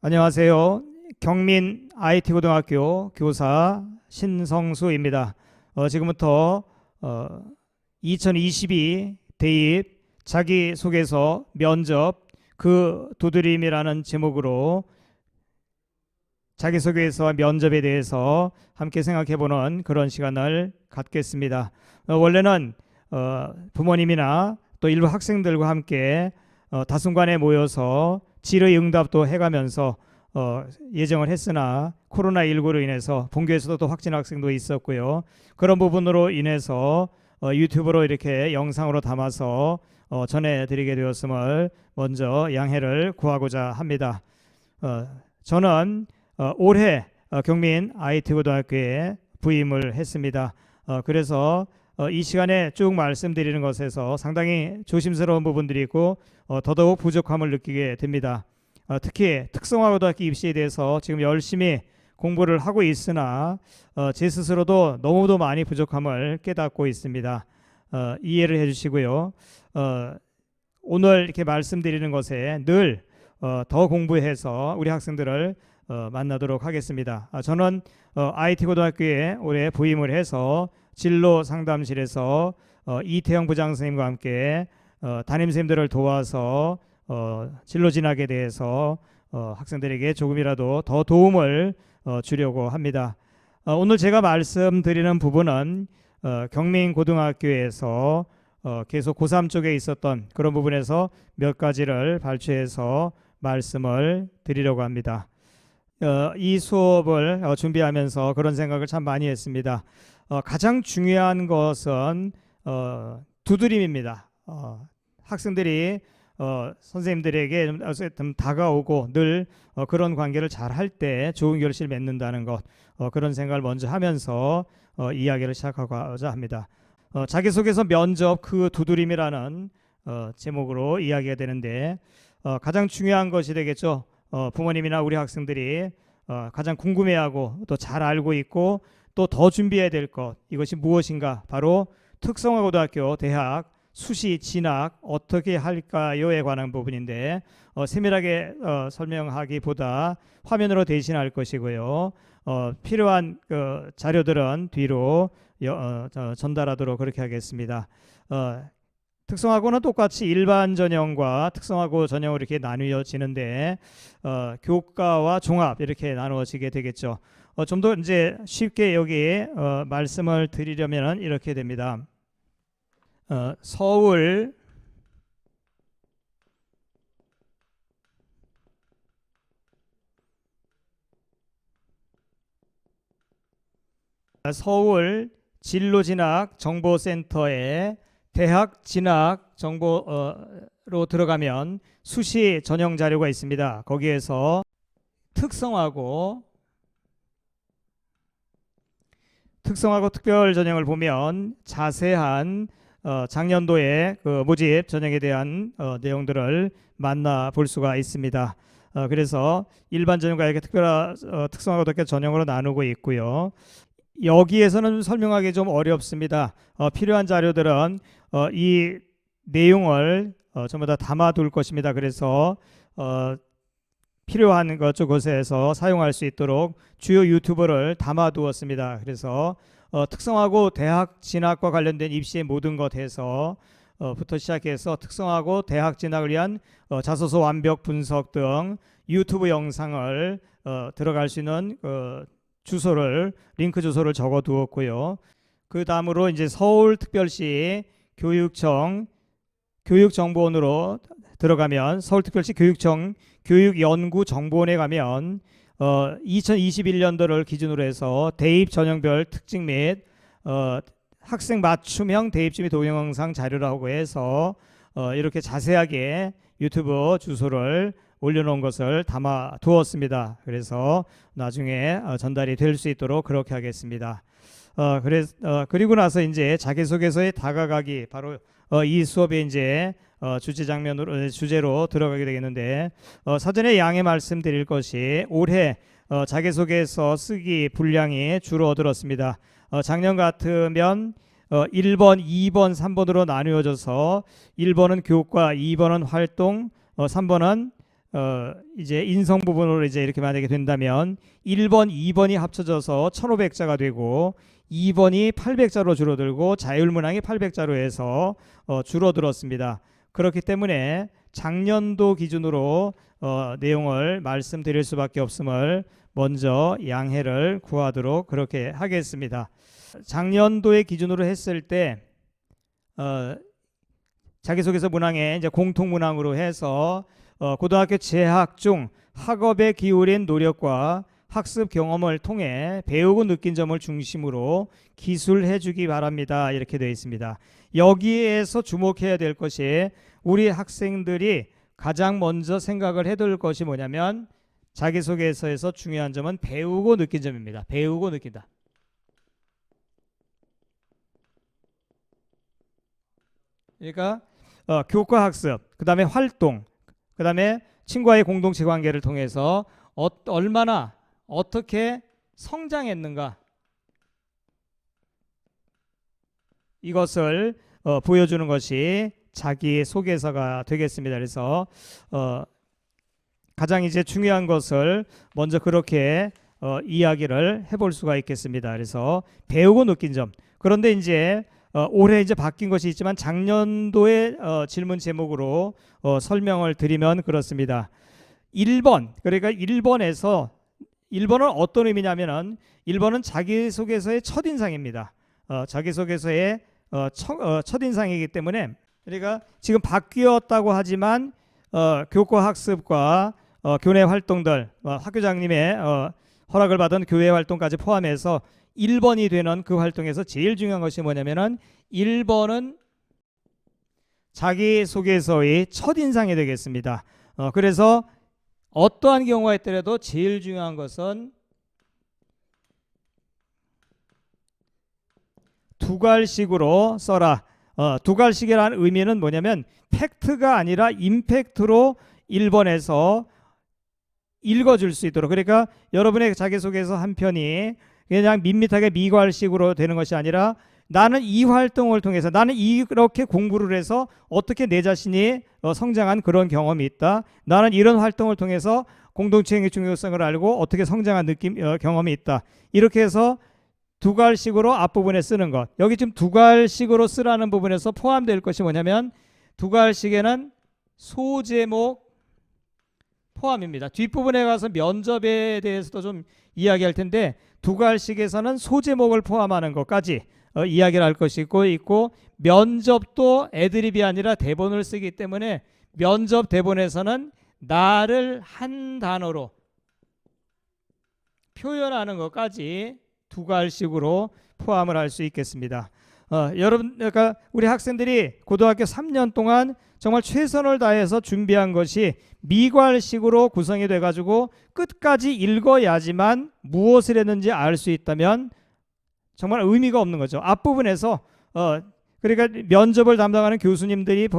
안녕하세요. 경민 IT고등학교 교사 신성수입니다. 지금부터 2022 대입 자기소개서 면접 그 두드림이라는 제목으로 자기소개서와 면접에 대해서 함께 생각해보는 그런 시간을 갖겠습니다. 원래는 부모님이나 또 일부 학생들과 함께 다순간에 모여서 질의응답도 해가면서 예정을 했으나 코로나19로 인해서 본교에서도 또 확진 학생도 있었고요. 그런 부분으로 인해서 유튜브로 이렇게 영상으로 담아서 전해드리게 되었음을 먼저 양해를 구하고자 합니다. 저는 올해 경민 IT고등학교에 부임을 했습니다. 그래서 이 시간에 쭉 말씀드리는 것에서 상당히 조심스러운 부분들이 있고 더더욱 부족함을 느끼게 됩니다. 특히 특성화고등학교 입시에 대해서 지금 열심히 공부를 하고 있으나 제 스스로도 너무도 많이 부족함을 깨닫고 있습니다. 이해를 해주시고요. 오늘 이렇게 말씀드리는 것에 늘 더 공부해서 우리 학생들을 만나도록 하겠습니다. 저는 IT고등학교에 올해 부임을 해서 진로 상담실에서 이태영 부장선생님과 함께 담임선생님들을 도와서 진로 진학에 대해서 학생들에게 조금이라도 더 도움을 주려고 합니다. 오늘 제가 말씀드리는 부분은 경민고등학교에서 계속 고3 쪽에 있었던 그런 부분에서 몇 가지를 발췌해서 말씀을 드리려고 합니다. 이 수업을 준비하면서 그런 생각을 참 많이 했습니다. 가장 중요한 것은 두드림입니다. 학생들이 선생님들에게 좀 다가오고 늘 그런 관계를 잘 할 때 좋은 결실을 맺는다는 것, 그런 생각을 먼저 하면서 이야기를 시작하고자 합니다. 자기소개서 면접 그 두드림이라는 제목으로 이야기가 되는데 가장 중요한 것이 되겠죠. 부모님이나 우리 학생들이 가장 궁금해하고 또 잘 알고 있고 또 더 준비해야 될 것, 이것이 무엇인가? 바로 특성화고등학교 대학 수시 진학 어떻게 할까요에 관한 부분인데 세밀하게 설명하기보다 화면으로 대신할 것이고요. 필요한 자료들은 뒤로 전달하도록 그렇게 하겠습니다. 특성화고는 똑같이 일반 전형과 특성화고 전형으로 이렇게 나뉘어지는데 교과와 종합 이렇게 나누어지게 되겠죠. 좀 더 이제 쉽게 여기 말씀을 드리려면 이렇게 됩니다. 서울 진로진학정보센터에 대학 진학 정보로 들어가면 수시 전형 자료가 있습니다. 거기에서 특성화고 특별 전형을 보면 자세한 작년도의 그 모집 전형에 대한 내용들을 만나볼 수가 있습니다. 그래서 일반 전형과 이렇게 특성화고등학교 전형으로 나누고 있고요. 여기에서는 설명하기 좀 어렵습니다. 필요한 자료들은 이 내용을 전부 다 담아둘 것입니다. 그래서 필요한 곳에서 사용할 수 있도록 주요 유튜브를 담아두었습니다. 그래서 특성화고 대학 진학과 관련된 입시의 모든 것 해서 부터 시작해서 특성화고 대학 진학을 위한 자소서 완벽 분석 등 유튜브 영상을 들어갈 수 있는 링크 주소를 적어 두었고요. 그 다음으로 이제 서울특별시 교육청 교육정보원으로 들어가면 서울특별시 교육청 교육연구정보원에 가면 2021년도를 기준으로 해서 대입 전형별 특징 및 학생 맞춤형 대입 준비 동영상 자료라고 해서 이렇게 자세하게 유튜브 주소를 올려놓은 것을 담아 두었습니다. 그래서 나중에 전달이 될 수 있도록 그렇게 하겠습니다. 그리고 나서 이제 자기소개서에 다가가기, 바로 이 수업의 이제 주제로 들어가게 되겠는데 사전에 양해 말씀드릴 것이 올해 자기소개서 쓰기 분량이 줄어들었습니다. 작년 같으면 1번, 2번, 3번으로 나누어져서 1번은 교과, 2번은 활동, 3번은 이제 인성 부분으로 이제 이렇게 만약에 된다면 1번, 2번이 합쳐져서 1500자가 되고 2번이 800자로 줄어들고 자율문항이 800자로 해서 줄어들었습니다. 그렇기 때문에 작년도 기준으로 내용을 말씀드릴 수밖에 없음을 먼저 양해를 구하도록 그렇게 하겠습니다. 작년도의 기준으로 했을 때 자기소개서 문항에 이제 공통문항으로 해서 고등학교 재학 중 학업에 기울인 노력과 학습 경험을 통해 배우고 느낀 점을 중심으로 기술해 주기 바랍니다. 이렇게 되어 있습니다. 여기에서 주목해야 될 것이 우리 학생들이 가장 먼저 생각을 해둘 것이 뭐냐면 자기소개서에서 중요한 점은 배우고 느낀 점입니다. 배우고 느낀다. 그러니까 교과 학습, 그 다음에 활동, 그 다음에 친구와의 공동체 관계를 통해서 얼마나 어떻게 성장했는가 이것을 보여주는 것이 자기소개서가 되겠습니다. 그래서 가장 이제 중요한 것을 먼저 그렇게 이야기를 해볼 수가 있겠습니다. 그래서 배우고 느낀 점. 그런데 이제 올해 이제 바뀐 것이 있지만 작년도의 질문 제목으로 설명을 드리면 그렇습니다. 1번, 그러니까 1번은 어떤 의미냐면은 1번은 자기소개서의 첫인상입니다. 자기소개서의 첫인상이기 때문에 그러니까 지금 바뀌었다고 하지만 교과 학습과 교내 활동들, 학교장님의 허락을 받은 교회 활동까지 포함해서 1번이 되는 그 활동에서 제일 중요한 것이 뭐냐면은 1번은 자기소개서의 첫인상이 되겠습니다. 그래서 어떠한 경우가 있더라도 제일 중요한 것은 두괄식으로 써라. 두괄식이라는 의미는 뭐냐면 팩트가 아니라 임팩트로 1번에서 읽어줄 수 있도록, 그러니까 여러분의 자기소개서 한 편이 그냥 밋밋하게 미괄식으로 되는 것이 아니라 나는 이 활동을 통해서 나는 이렇게 공부를 해서 어떻게 내 자신이 성장한 그런 경험이 있다. 나는 이런 활동을 통해서 공동체의 중요성을 알고 어떻게 성장한 경험이 있다. 이렇게 해서 두괄식으로 앞부분에 쓰는 것. 여기 지금 두괄식으로 쓰라는 부분에서 포함될 것이 뭐냐면 두괄식에는 소제목 포함입니다. 뒷부분에 가서 면접에 대해서도 좀 이야기할 텐데 두괄식에서는 소제목을 포함하는 것까지 이야기를 할 것이 있고 면접도 애드립이 아니라 대본을 쓰기 때문에 면접 대본에서는 나를 한 단어로 표현하는 것까지 두괄식으로 포함을 할 수 있겠습니다. 여러분, 그러니까 우리 학생들이 고등학교 3년 동안 정말 최선을 다해서 준비한 것이 미괄식으로 구성이 돼가지고 끝까지 읽어야지만 무엇을 했는지 알 수 있다면 정말 의미가 없는 거죠. 앞부분에서 그러니까 면접을 담당하는 교수님들이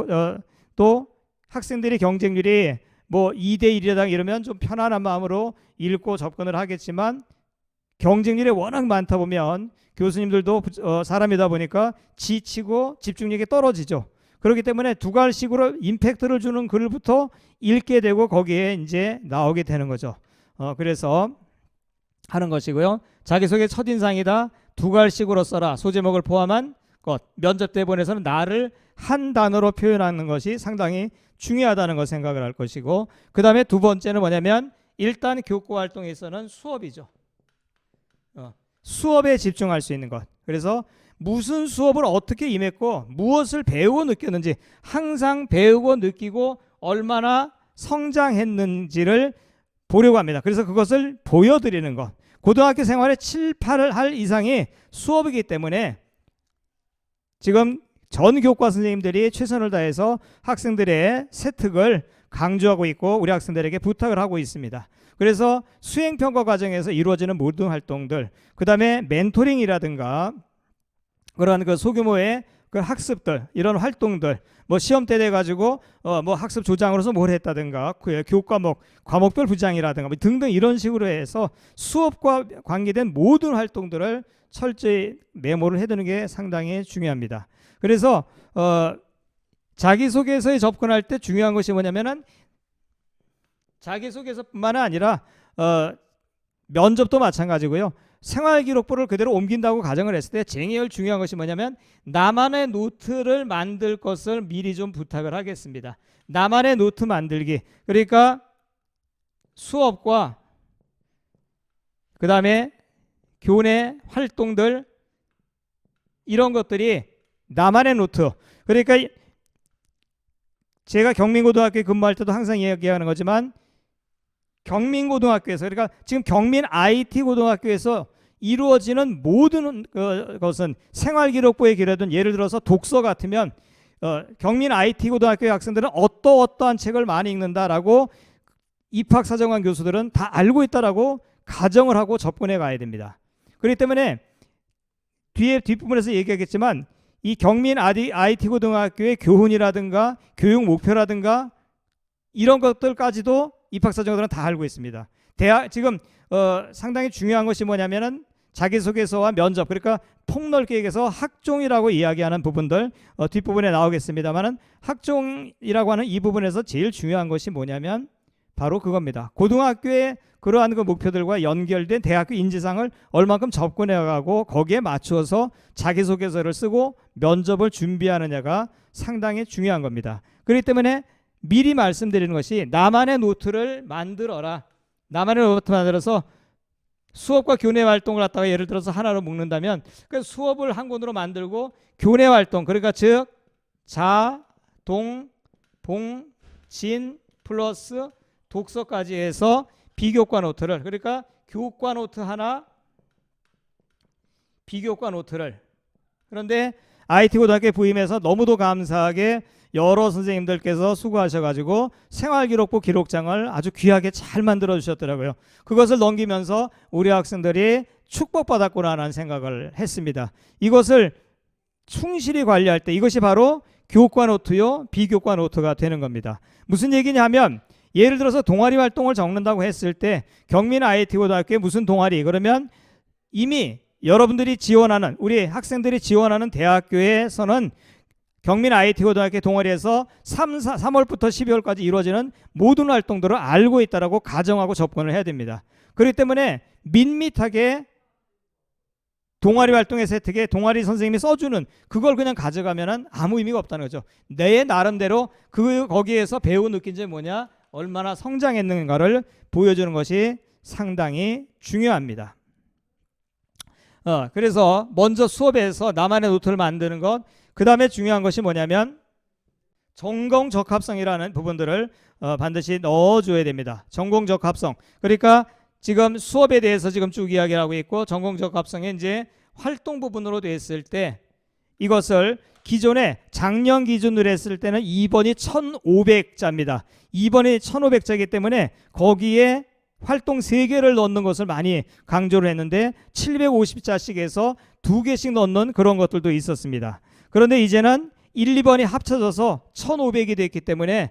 또 학생들이 경쟁률이 뭐 2대1이다 이러면 좀 편안한 마음으로 읽고 접근을 하겠지만 경쟁률이 워낙 많다 보면 교수님들도 사람이다 보니까 지치고 집중력이 떨어지죠. 그렇기 때문에 두괄식으로 임팩트를 주는 글부터 읽게 되고 거기에 이제 나오게 되는 거죠. 그래서 하는 것이고요. 자기소개 첫인상이다. 두괄식으로 써라. 소제목을 포함한 것. 면접 대본에서는 나를 한 단어로 표현하는 것이 상당히 중요하다는 걸 생각을 할 것이고, 그 다음에 두 번째는 뭐냐면 일단 교과 활동에서는 수업이죠. 수업에 집중할 수 있는 것. 그래서 무슨 수업을 어떻게 임했고 무엇을 배우고 느꼈는지, 항상 배우고 느끼고 얼마나 성장했는지를 보려고 합니다. 그래서 그것을 보여드리는 것. 고등학교 생활의 7, 8할 이상이 수업이기 때문에 지금 전 교과 선생님들이 최선을 다해서 학생들의 세특을 강조하고 있고 우리 학생들에게 부탁을 하고 있습니다. 그래서 수행평가 과정에서 이루어지는 모든 활동들, 그 다음에 멘토링이라든가 그런 그 소규모의 그 학습들, 이런 활동들, 뭐 시험 때 돼 가지고 뭐 학습 조장으로서 뭘 했다든가 그 교과목 과목별 부장이라든가 뭐 등등 이런 식으로 해서 수업과 관계된 모든 활동들을 철저히 메모를 해두는 게 상당히 중요합니다. 그래서 자기소개서에 접근할 때 중요한 것이 뭐냐면은 자기소개서뿐만 아니라 면접도 마찬가지고요. 생활기록부를 그대로 옮긴다고 가정을 했을 때 제일 중요한 것이 뭐냐면 나만의 노트를 만들 것을 미리 좀 부탁을 하겠습니다. 나만의 노트 만들기. 그러니까 수업과 그 다음에 교내 활동들 이런 것들이 나만의 노트. 그러니까 제가 경민고등학교에 근무할 때도 항상 이야기하는 거지만 경민고등학교에서 그러니까 지금 경민 IT 고등학교에서 이루어지는 모든 것은 생활기록부에 기록된 예를 들어서 독서 같으면 경민 IT 고등학교의 학생들은 어떠한 책을 많이 읽는다라고 입학사정관 교수들은 다 알고 있다라고 가정을 하고 접근해 가야 됩니다. 그렇기 때문에 뒷부분에서 얘기하겠지만 이 경민 IT 고등학교의 교훈이라든가 교육 목표라든가 이런 것들까지도 입학사정관들은 다 알고 있습니다. 지금 상당히 중요한 것이 뭐냐면은 자기소개서와 면접, 그러니까 폭넓게 얘기해서 학종이라고 이야기하는 부분들 뒷부분에 나오겠습니다만은 학종이라고 하는 이 부분에서 제일 중요한 것이 뭐냐면 바로 그겁니다. 고등학교의 그러한 그 목표들과 연결된 대학교 인지상을 얼만큼 접근해가고 거기에 맞추어서 자기소개서를 쓰고 면접을 준비하느냐가 상당히 중요한 겁니다. 그렇기 때문에 미리 말씀드리는 것이 나만의 노트를 만들어라. 나만의 노트 만들어서 수업과 교내 활동을 갖다가 예를 들어서 하나로 묶는다면 그 수업을 한 권으로 만들고 교내 활동, 그러니까 즉 자, 동, 봉, 진 플러스 독서까지 해서 비교과 노트를, 그러니까 교과 노트 하나, 비교과 노트를. 그런데 IT 고등학교에 부임해서 너무도 감사하게 여러 선생님들께서 수고하셔가지고 생활기록부 기록장을 아주 귀하게 잘 만들어 주셨더라고요. 그것을 넘기면서 우리 학생들이 축복받았구나라는 생각을 했습니다. 이것을 충실히 관리할 때 이것이 바로 교과 노트요 비교과 노트가 되는 겁니다. 무슨 얘기냐 하면 예를 들어서 동아리 활동을 적는다고 했을 때 경민 IT 고등학교에 무슨 동아리, 그러면 이미 여러분들이 지원하는 우리 학생들이 지원하는 대학교에서는 경민 IT 고등학교 동아리에서 3월부터 12월까지 이루어지는 모든 활동들을 알고 있다라고 가정하고 접근을 해야 됩니다. 그렇기 때문에 밋밋하게 동아리 활동의 세특에 동아리 선생님이 써주는 그걸 그냥 가져가면은 아무 의미가 없다는 거죠. 내 나름대로 거기에서 배우고 느낀 점이 뭐냐, 얼마나 성장했는가를 보여주는 것이 상당히 중요합니다. 그래서 먼저 수업에서 나만의 노트를 만드는 것, 그 다음에 중요한 것이 뭐냐면 전공 적합성이라는 부분들을 반드시 넣어줘야 됩니다. 전공 적합성, 그러니까 지금 수업에 대해서 지금 쭉 이야기를 하고 있고 전공 적합성에 이제 활동 부분으로 됐을 때 이것을 기존에 작년 기준으로 했을 때는 2번이 1500자입니다. 2번이 1500자이기 때문에 거기에 활동 3개를 넣는 것을 많이 강조를 했는데 750자씩 해서 2개씩 넣는 그런 것들도 있었습니다. 그런데 이제는 1, 2번이 합쳐져서 1500이 됐기 때문에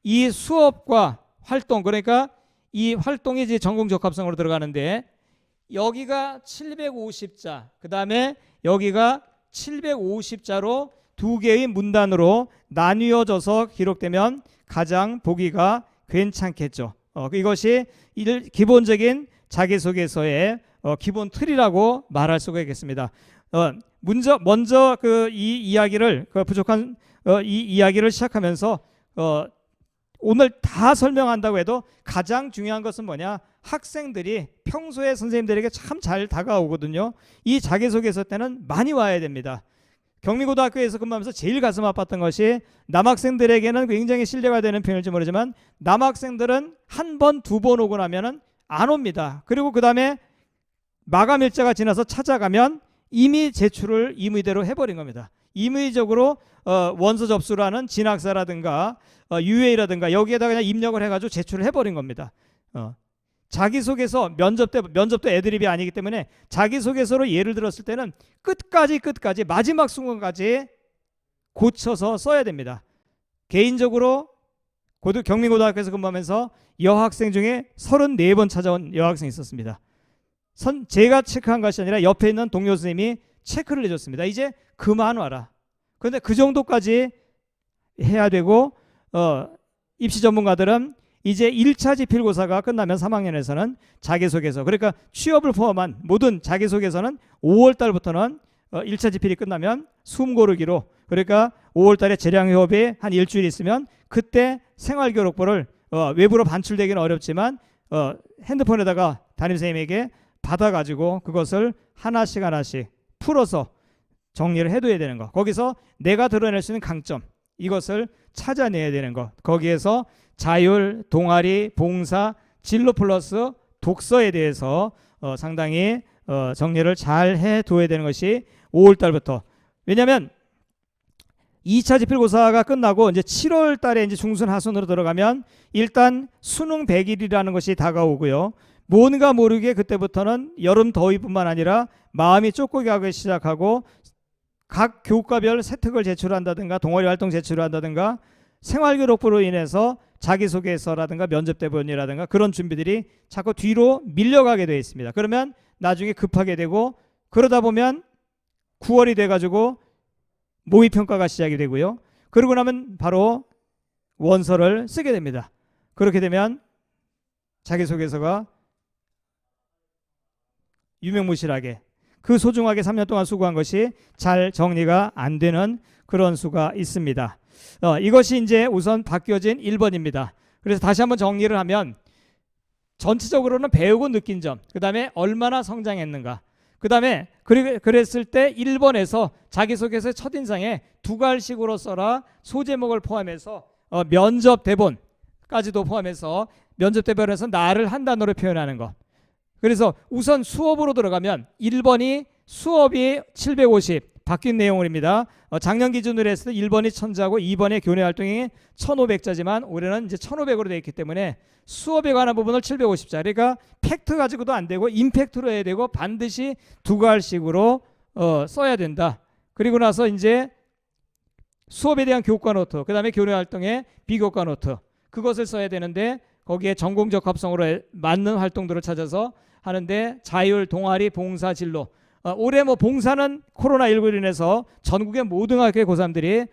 이 수업과 활동, 그러니까 이 활동이 이제 전공 적합성으로 들어가는데 여기가 750자, 그 다음에 여기가 750자로 2개의 문단으로 나뉘어져서 기록되면 가장 보기가 괜찮겠죠. 이것이 기본적인 자기소개서의 기본 틀이라고 말할 수가 있겠습니다. 먼저 이 이야기를 부족한 이 이야기를 시작하면서 오늘 다 설명한다고 해도 가장 중요한 것은 뭐냐, 학생들이 평소에 선생님들에게 참 잘 다가오거든요. 이 자기소개서 때는 많이 와야 됩니다. 경민고등학교에서 근무하면서 제일 가슴 아팠던 것이 남학생들에게는 굉장히 신뢰가 되는 표현일지 모르지만 남학생들은 한 번, 2번 오고 나면은 안 옵니다. 그리고 그 다음에 마감 일자가 지나서 찾아가면 이미 제출을 임의대로 해버린 겁니다. 임의적으로 원서 접수라는 진학사라든가 UA라든가 여기에다 그냥 입력을 해가지고 제출을 해버린 겁니다. 자기소개서 면접도 애드립이 아니기 때문에 자기소개서로 예를 들었을 때는 끝까지 마지막 순간까지 고쳐서 써야 됩니다. 개인적으로 경민고등학교에서 근무하면서 여학생 중에 34번 찾아온 여학생이 있었습니다. 제가 체크한 것이 아니라 옆에 있는 동료 선생님이 체크를 해줬습니다. 이제 그만 와라. 그런데 그 정도까지 해야 되고 입시 전문가들은 이제 1차 지필고사가 끝나면 3학년에서는 자기소개서, 그러니까 취업을 포함한 모든 자기소개서는 5월 달부터는 1차 지필이 끝나면 숨 고르기로, 그러니까 5월 달에 재량휴업이 한 일주일 있으면 그때 생활기록부를 외부로 반출되기는 어렵지만 핸드폰에다가 담임선생님에게 받아가지고 그것을 하나씩 하나씩 풀어서 정리를 해둬야 되는 거. 거기서 내가 드러낼 수 있는 강점, 이것을 찾아내야 되는 거. 거기에서 자율, 동아리, 봉사, 진로 플러스 독서에 대해서 상당히 정리를 잘 해둬야 되는 것이 5월 달부터. 왜냐하면 2차 지필고사가 끝나고 이제 7월 달에 이제 중순 하순으로 들어가면 일단 수능 100일이라는 것이 다가오고요. 뭔가 모르게 그때부터는 여름 더위뿐만 아니라 마음이 쫓기게 하기 시작하고 각 교과별 세특을 제출한다든가 동아리 활동 제출한다든가 생활기록부로 인해서 자기소개서라든가 면접대본이라든가 그런 준비들이 자꾸 뒤로 밀려가게 되어 있습니다. 그러면 나중에 급하게 되고, 그러다 보면 9월이 돼가지고 모의평가가 시작이 되고요. 그러고 나면 바로 원서를 쓰게 됩니다. 그렇게 되면 자기소개서가 유명무실하게, 그 소중하게 3년 동안 수고한 것이 잘 정리가 안 되는 그런 수가 있습니다. 이것이 이제 우선 바뀌어진 1번입니다. 그래서 다시 한번 정리를 하면 전체적으로는 배우고 느낀 점, 그 다음에 얼마나 성장했는가, 그 다음에 그랬을 때 1번에서 자기소개서 첫인상에 두 갈식으로 써라 소제목을 포함해서 면접 대본까지도 포함해서 면접 대본에서 나를 한 단어로 표현하는 것. 그래서 우선 수업으로 들어가면 1번이 수업이 750 바뀐 내용입니다. 작년 기준으로 했을 때 1번이 1000자고 2번의 교내 활동이 1500자지만 올해는 이제 1500으로 되어 있기 때문에 수업에 관한 부분을 750자, 그러니까 팩트 가지고도 안 되고 임팩트로 해야 되고 반드시 두 갈식으로 써야 된다. 그리고 나서 이제 수업에 대한 교과 노트, 그 다음에 교내 활동의 비교과 노트, 그것을 써야 되는데 거기에 전공적 합성으로 맞는 활동들을 찾아서 하는데 자율, 동아리, 봉사, 진로. 올해 뭐 봉사는 코로나19로 인해서 전국의 모든 학교의 고3들이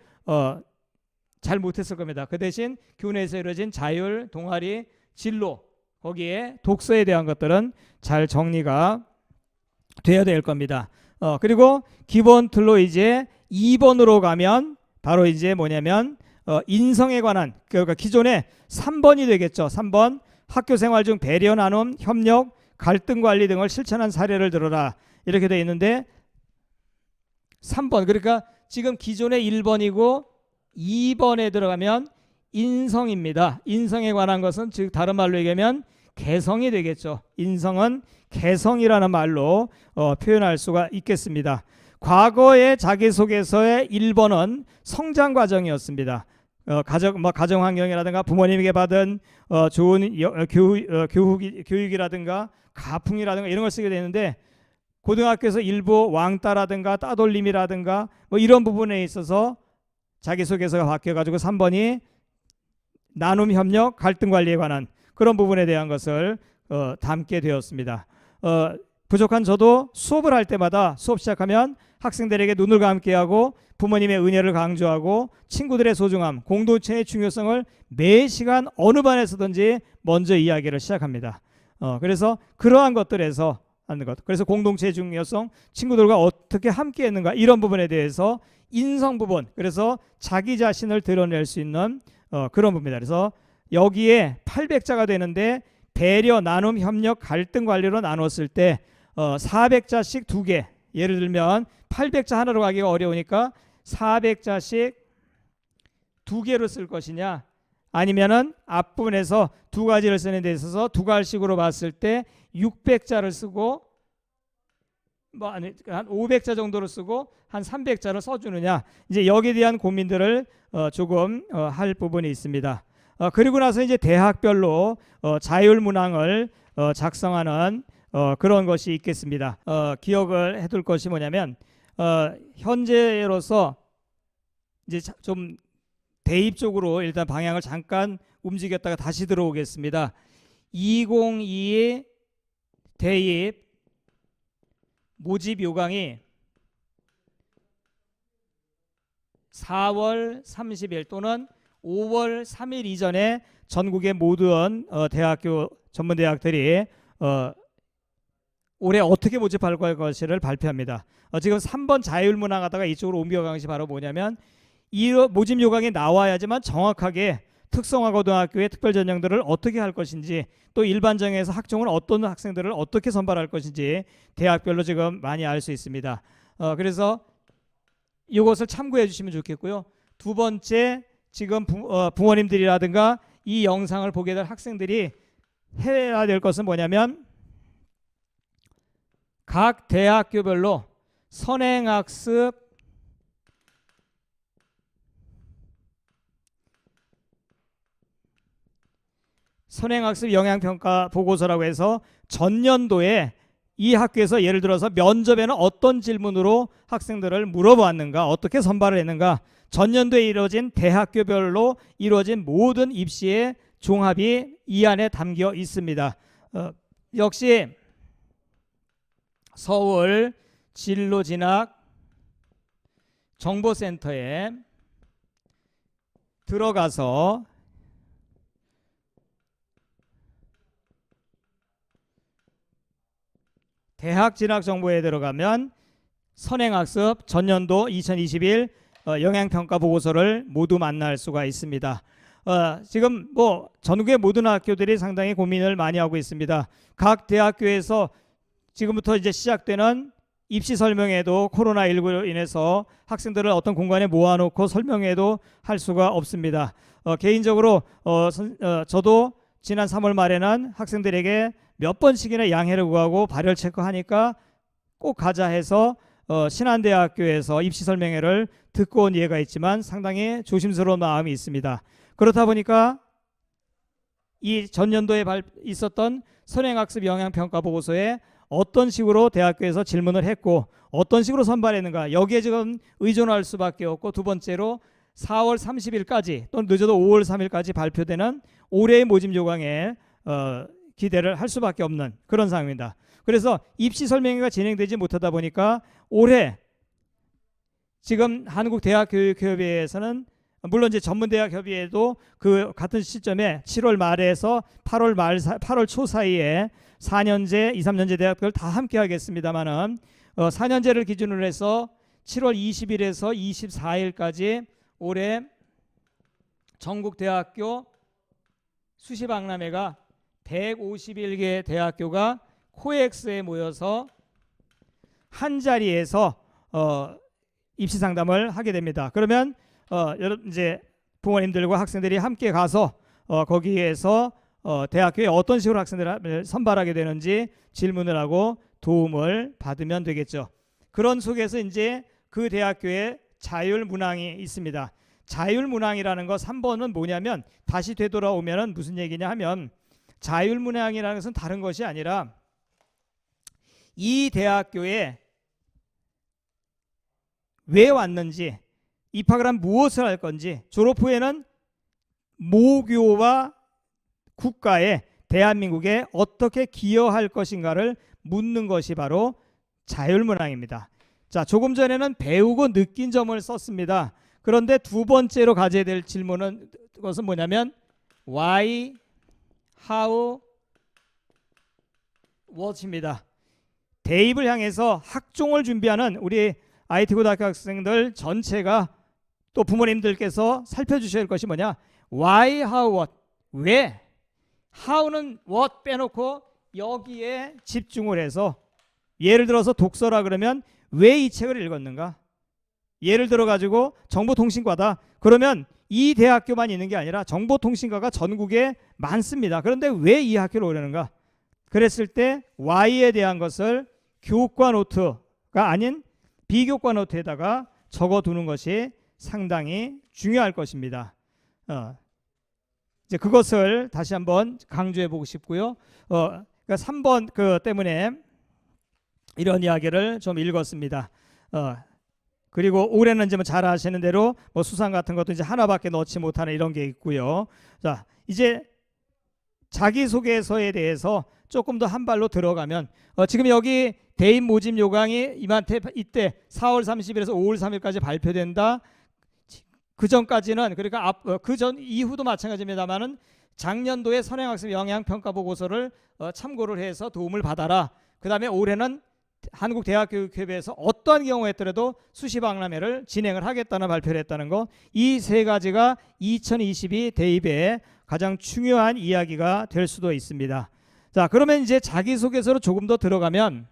잘 못했을 겁니다. 그 대신 교내에서 이루어진 자율, 동아리, 진로, 거기에 독서에 대한 것들은 잘 정리가 돼야 될 겁니다. 그리고 기본 틀로 이제 2번으로 가면 바로 이제 뭐냐면 인성에 관한, 그러니까 기존에 3번이 되겠죠. 3번 학교 생활 중 배려, 나눔, 협력, 갈등 관리 등을 실천한 사례를 들어라, 이렇게 되어 있는데 3번, 그러니까 지금 기존에 1번이고 2번에 들어가면 인성입니다. 인성에 관한 것은 즉 다른 말로 얘기하면 개성이 되겠죠. 인성은 개성이라는 말로 표현할 수가 있겠습니다. 과거의 자기소개서의 1번은 성장 과정이었습니다. 가정 환경이라든가 부모님에게 받은 좋은 교육이라든가 가풍이라든가 이런 걸 쓰게 되는데, 고등학교에서 일부 왕따라든가 따돌림이라든가 뭐 이런 부분에 있어서 자기소개서가 바뀌어가지고 3번이 나눔, 협력, 갈등 관리에 관한 그런 부분에 대한 것을 담게 되었습니다. 부족한 저도 수업을 할 때마다 수업 시작하면 학생들에게 눈을 감게 하고 부모님의 은혜를 강조하고 친구들의 소중함, 공동체의 중요성을 매 시간 어느 반에서든지 먼저 이야기를 시작합니다. 그래서 그러한 것들에서 하는 것, 그래서 공동체의 중요성, 친구들과 어떻게 함께 했는가, 이런 부분에 대해서 인성 부분, 그래서 자기 자신을 드러낼 수 있는 그런 부분입니다. 그래서 여기에 800자가 되는데 배려, 나눔, 협력, 갈등 관리로 나눴을 때 400자씩 2개, 예를 들면 800자 하나로 가기가 어려우니까 400자씩 2개로 쓸 것이냐, 아니면은 앞부분에서 두 가지를 쓰는 데 있어서 두 갈식으로 봤을 때 600자를 쓰고 뭐 한 500자 정도를 쓰고 한 300자를 써주느냐, 이제 여기에 대한 고민들을 조금 할 부분이 있습니다. 그리고 나서 이제 대학별로 자율문항을 작성하는 그런 것이 있겠습니다. 기억을 해둘 것이 뭐냐면 현재로서 이제 좀 대입 쪽으로 일단 방향을 잠깐 움직였다가 다시 들어오겠습니다. 2022 대입 모집 요강이 4월 30일 또는 5월 3일 이전에 전국의 모든 대학교 전문대학들이 올해 어떻게 모집할 것을 발표합니다. 지금 3번 자율문항 하다가 이쪽으로 옮겨간 것이 바로 뭐냐면 이 모집 요강이 나와야지만 정확하게 특성화고등학교의 특별전형들을 어떻게 할 것인지 또 일반전형에서 학종은 어떤 학생들을 어떻게 선발할 것인지 대학별로 지금 많이 알 수 있습니다. 그래서 이것을 참고해 주시면 좋겠고요. 두 번째, 지금 부모님들이라든가 이 영상을 보게 될 학생들이 해야 될 것은 뭐냐면 각 대학교별로 선행학습 영향평가 보고서라고 해서 전년도에 이 학교에서 예를 들어서 면접에는 어떤 질문으로 학생들을 물어보았는가, 어떻게 선발을 했는가, 전년도에 이루어진 대학교별로 이루어진 모든 입시의 종합이 이 안에 담겨 있습니다. 역시 서울 진로진학 정보센터에 들어가서 대학 진학 정보에 들어가면 선행학습 전년도 2021 영향평가 보고서를 모두 만날 수가 있습니다. 지금 뭐 전국의 모든 학교들이 상당히 고민을 많이 하고 있습니다. 각 대학교에서 지금부터 이제 시작되는 입시 설명회도 코로나19로 인해서 학생들을 어떤 공간에 모아놓고 설명회도 할 수가 없습니다. 개인적으로 저도 지난 3월 말에는 학생들에게 몇 번씩이나 양해를 구하고 발열 체크하니까 꼭 가자 해서 신한대학교에서 입시 설명회를 듣고 온 예가 있지만 상당히 조심스러운 마음이 있습니다. 그렇다 보니까 이 전년도에 있었던 선행학습 영향평가 보고서에 어떤 식으로 대학교에서 질문을 했고 어떤 식으로 선발했는가, 여기에 지금 의존할 수밖에 없고, 두 번째로 4월 30일까지 또는 늦어도 5월 3일까지 발표되는 올해의 모집 요강에 기대를 할 수밖에 없는 그런 상황입니다. 그래서 입시 설명회가 진행되지 못하다 보니까 올해 지금 한국대학교육협의회에서는 물론 이제 전문대학협의회도 그 같은 시점에 7월 말에서 8월 초 사이에 4년제, 2, 3년제 대학교를 다 함께 하겠습니다만은 4년제를 기준으로 해서 7월 20일에서 24일까지 올해 전국대학교 수시박람회가 151개 대학교가 코엑스에 모여서 한 자리에서 입시 상담을 하게 됩니다. 그러면 이제 부모님들과 학생들이 함께 가서 거기에서 대학교에 어떤 식으로 학생들을 선발하게 되는지 질문을 하고 도움을 받으면 되겠죠. 그런 속에서 이제 그 대학교에 자율문항이 있습니다. 자율문항이라는 거 3번은 뭐냐면 다시 되돌아오면은 무슨 얘기냐 하면 자율문항이라는 것은 다른 것이 아니라 이 대학교에 왜 왔는지, 입학을 하면 무엇을 할 건지, 졸업 후에는 모교와 국가에 대한민국에 어떻게 기여할 것인가를 묻는 것이 바로 자율문항입니다. 자, 조금 전에는 배우고 느낀 점을 썼습니다. 그런데 두 번째로 가져야 될 질문은 그것은 뭐냐면 why, how, what입니다. 대입을 향해서 학종을 준비하는 우리 IT 고등학교 학생들 전체가 또 부모님들께서 살펴주셔야 할 것이 뭐냐, why, how, what, 왜, how는 what 빼놓고 여기에 집중을 해서, 예를 들어서 독서라 그러면 왜 이 책을 읽었는가, 예를 들어 가지고 정보통신과다 그러면 이 대학교만 있는 게 아니라 정보통신과가 전국에 많습니다. 그런데 왜 이 학교를 오려는가, 그랬을 때 why에 대한 것을 교과 노트가 아닌 비교과 노트에다가 적어두는 것이 상당히 중요할 것입니다. 이제 그것을 다시 한번 강조해 보고 싶고요. 그러니까 3번 때문에 이런 이야기를 좀 읽었습니다. 그리고 올해는 이제 잘 아시는 대로 수상 같은 것도 이제 하나밖에 넣지 못하는 이런 게 있고요. 자, 이제 자기소개서에 대해서 조금 더 한 발로 들어가면 지금 여기 대입 모집 요강이 이때 4월 30일에서 5월 3일까지 발표된다. 그 전까지는, 그러니까 그 전 이후도 마찬가지입니다만은 작년도에 선행학습 영향평가 보고서를 참고를 해서 도움을 받아라. 그 다음에 올해는 한국대학교육협회에서 어떠한 경우에 있더라도 수시박람회를 진행을 하겠다는 발표를 했다는 거. 이 세 가지가 2022 대입에 가장 중요한 이야기가 될 수도 있습니다. 자, 그러면 이제 자기소개서로 조금 더 들어가면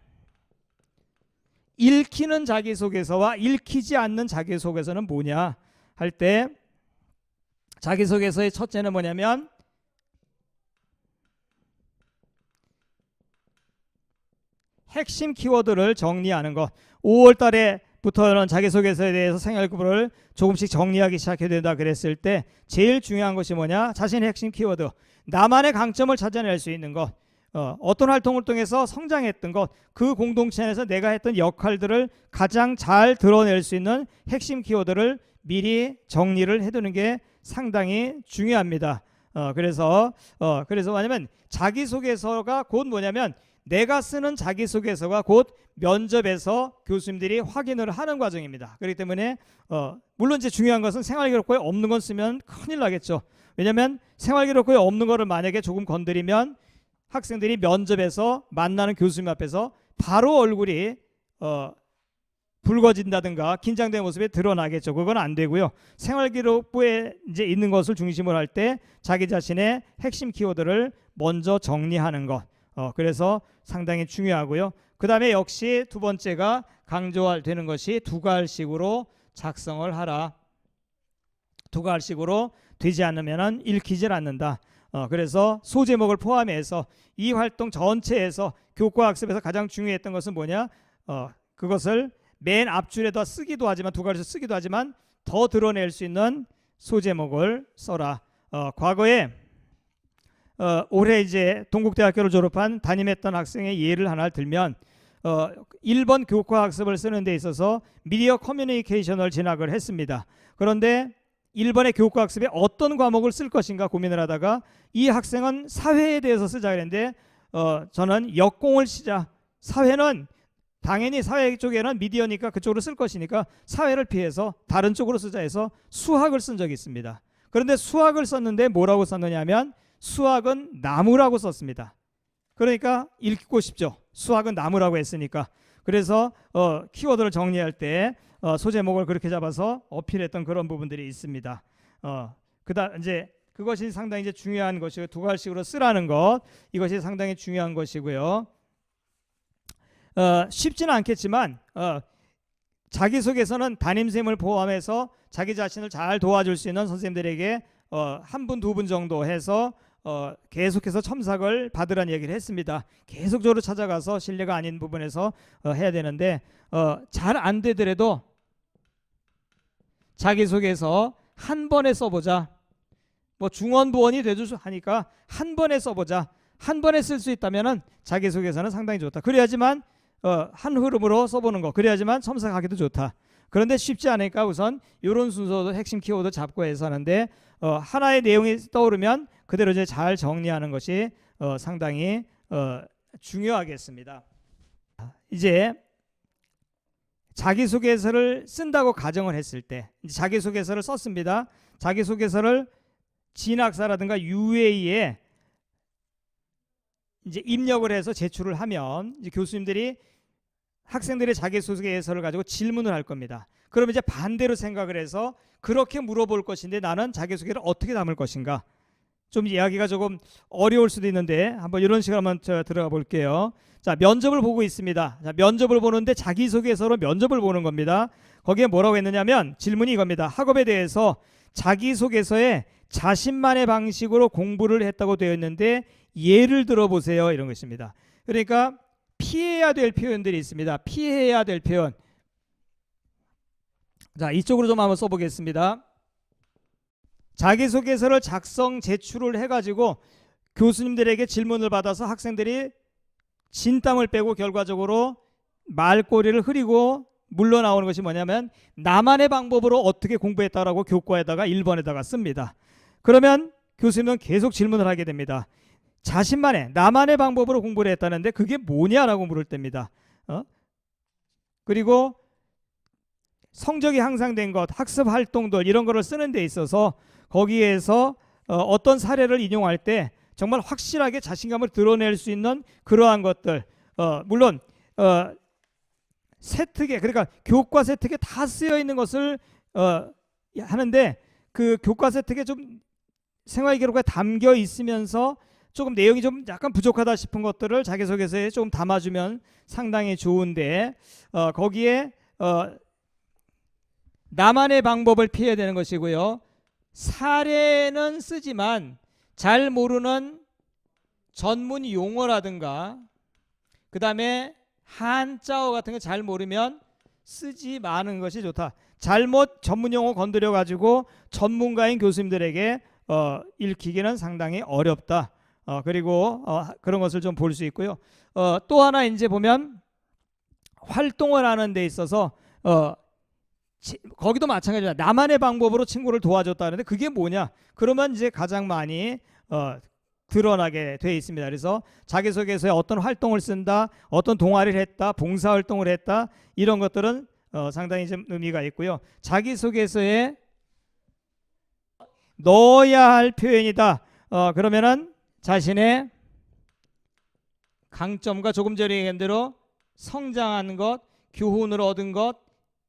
읽히는 자기소개서와 읽히지 않는 자기소개서는 뭐냐 할 때, 자기소개서의 첫째는 뭐냐면 핵심 키워드를 정리하는 것. 5월 달에부터는 자기소개서에 대해서 생활급을 조금씩 정리하기 시작해야 된다 그랬을 때 제일 중요한 것이 뭐냐? 자신의 핵심 키워드, 나만의 강점을 찾아낼 수 있는 것, 어떤 활동을 통해서 성장했던 것, 그 공동체 안에서 내가 했던 역할들을 가장 잘 드러낼 수 있는 핵심 키워드를 미리 정리를 해두는 게 상당히 중요합니다. 그래서 뭐냐면 자기소개서가 곧 뭐냐면 내가 쓰는 자기소개서가 곧 면접에서 교수님들이 확인을 하는 과정입니다. 그렇기 때문에 물론 이제 중요한 것은 생활기록부에 없는 건 쓰면 큰일 나겠죠. 왜냐하면 생활기록부에 없는 거를 만약에 조금 건드리면 학생들이 면접에서 만나는 교수님 앞에서 바로 얼굴이 붉어진다든가 긴장된 모습이 드러나겠죠. 그건 안 되고요. 생활기록부에 이제 있는 것을 중심으로 할 때 자기 자신의 핵심 키워드를 먼저 정리하는 것. 그래서 상당히 중요하고요. 그 다음에 역시 두 번째가 강조되는 것이 두괄식으로 작성을 하라. 두괄식으로 되지 않으면 읽히질 않는다. 그래서 소제목을 포함해서 이 활동 전체에서 교과학습에서 가장 중요했던 것은 뭐냐? 그것을 맨 앞줄에다 쓰기도 하지만 두괄식 쓰기도 하지만 더 드러낼 수 있는 소제목을 써라. 과거에 올해 이제 동국대학교를 졸업한 담임했던 학생의 예를 하나 들면 1번 교과학습을 쓰는 데 있어서 미디어 커뮤니케이션을 진학을 했습니다. 그런데 1번의 교과학습에 어떤 과목을 쓸 것인가 고민을 하다가 이 학생은 사회에 대해서 쓰자 그랬는데 저는 역공을 쓰자. 사회는 당연히 사회 쪽에는 미디어니까 그쪽으로 쓸 것이니까 사회를 피해서 다른 쪽으로 쓰자 해서 수학을 쓴 적이 있습니다. 그런데 수학을 썼는데 뭐라고 썼느냐 하면 수학은 나무라고 썼습니다. 그러니까 읽고 싶죠. 수학은 나무라고 했으니까. 그래서 키워드를 정리할 때 소제목을 그렇게 잡아서 어필했던 그런 부분들이 있습니다. 그다음 이제 그것이 상당히 이제 중요한 것이고 두괄식으로 쓰라는 것, 이것이 상당히 중요한 것이고요. 쉽지는 않겠지만 자기소개서는 담임쌤을 포함해서 자기 자신을 잘 도와줄 수 있는 선생님들에게 한 분, 두 분 정도 해서 계속해서 첨삭을 받으라는 얘기를 했습니다. 계속적으로 찾아가서 신뢰가 아닌 부분에서 해야 되는데 잘 안 되더라도 자기소개서 한 번에 써보자. 뭐 중원부원이 돼도 하니까 한 번에 써보자. 한 번에 쓸 수 있다면은 자기소개서는 상당히 좋다. 그래야지만 한 흐름으로 써보는 거. 그래야지만 첨삭하기도 좋다. 그런데 쉽지 않으니까 우선 이런 순서도 핵심 키워드 잡고 해서 하는데 하나의 내용이 떠오르면 그대로 이제 잘 정리하는 것이 상당히 중요하겠습니다. 이제 자기소개서를 쓴다고 가정을 했을 때 자기소개서를 썼습니다. 자기소개서를 진학사라든가 UA에 이제 입력을 해서 제출을 하면 이제 교수님들이 학생들의 자기소개서를 가지고 질문을 할 겁니다. 그럼 이제 반대로 생각을 해서 그렇게 물어볼 것인데 나는 자기소개를 어떻게 담을 것인가? 좀 이야기가 조금 어려울 수도 있는데 한번 이런 식으로 한번 들어가 볼게요. 자, 면접을 보고 있습니다. 자, 면접을 보는데 자기소개서로 면접을 보는 겁니다. 거기에 뭐라고 했느냐면 질문이 이겁니다. 학업에 대해서 자기소개서에 자신만의 방식으로 공부를 했다고 되어 있는데 예를 들어보세요. 이런 것입니다. 그러니까 피해야 될 표현들이 있습니다. 피해야 될 표현. 자, 이쪽으로 좀 한번 써보겠습니다. 자기소개서를 작성 제출을 해가지고 교수님들에게 질문을 받아서 학생들이 진땀을 빼고 결과적으로 말꼬리를 흐리고 물러나오는 것이 뭐냐면 나만의 방법으로 어떻게 공부했다라고 교과에다가 1번에다가 씁니다. 그러면 교수님은 계속 질문을 하게 됩니다. 자신만의 나만의 방법으로 공부를 했다는데 그게 뭐냐라고 물을 때입니다. 그리고 성적이 향상된 것, 학습 활동들 이런 거를 쓰는 데 있어서 거기에서 어떤 사례를 인용할 때 정말 확실하게 자신감을 드러낼 수 있는 그러한 것들, 물론 세특에, 그러니까 교과 세특에 다 쓰여 있는 것을 하는데 그 교과 세특에 좀 생활 기록에 담겨 있으면서 조금 내용이 좀 약간 부족하다 싶은 것들을 자기소개서에 좀 담아주면 상당히 좋은데, 거기에 나만의 방법을 피해야 되는 것이고요. 사례는 쓰지만 잘 모르는 전문 용어라든가 그 다음에 한자어 같은 거 잘 모르면 쓰지 마는 것이 좋다. 잘못 전문 용어 건드려 가지고 전문가인 교수님들에게 읽히기는 상당히 어렵다. 그리고 그런 것을 좀 볼 수 있고요. 또 하나 이제 보면 활동을 하는 데 있어서 거기도 마찬가지입니다. 나만의 방법으로 친구를 도와줬다는데 그게 뭐냐? 그러면 이제 가장 많이 드러나게 돼 있습니다. 그래서 자기소개서에 어떤 활동을 쓴다, 어떤 동아리를 했다, 봉사활동을 했다, 이런 것들은 상당히 좀 의미가 있고요. 자기소개서에 넣어야 할 표현이다. 그러면은 자신의 강점과 조금 전에 얘기한 대로 성장한 것, 교훈을 얻은 것,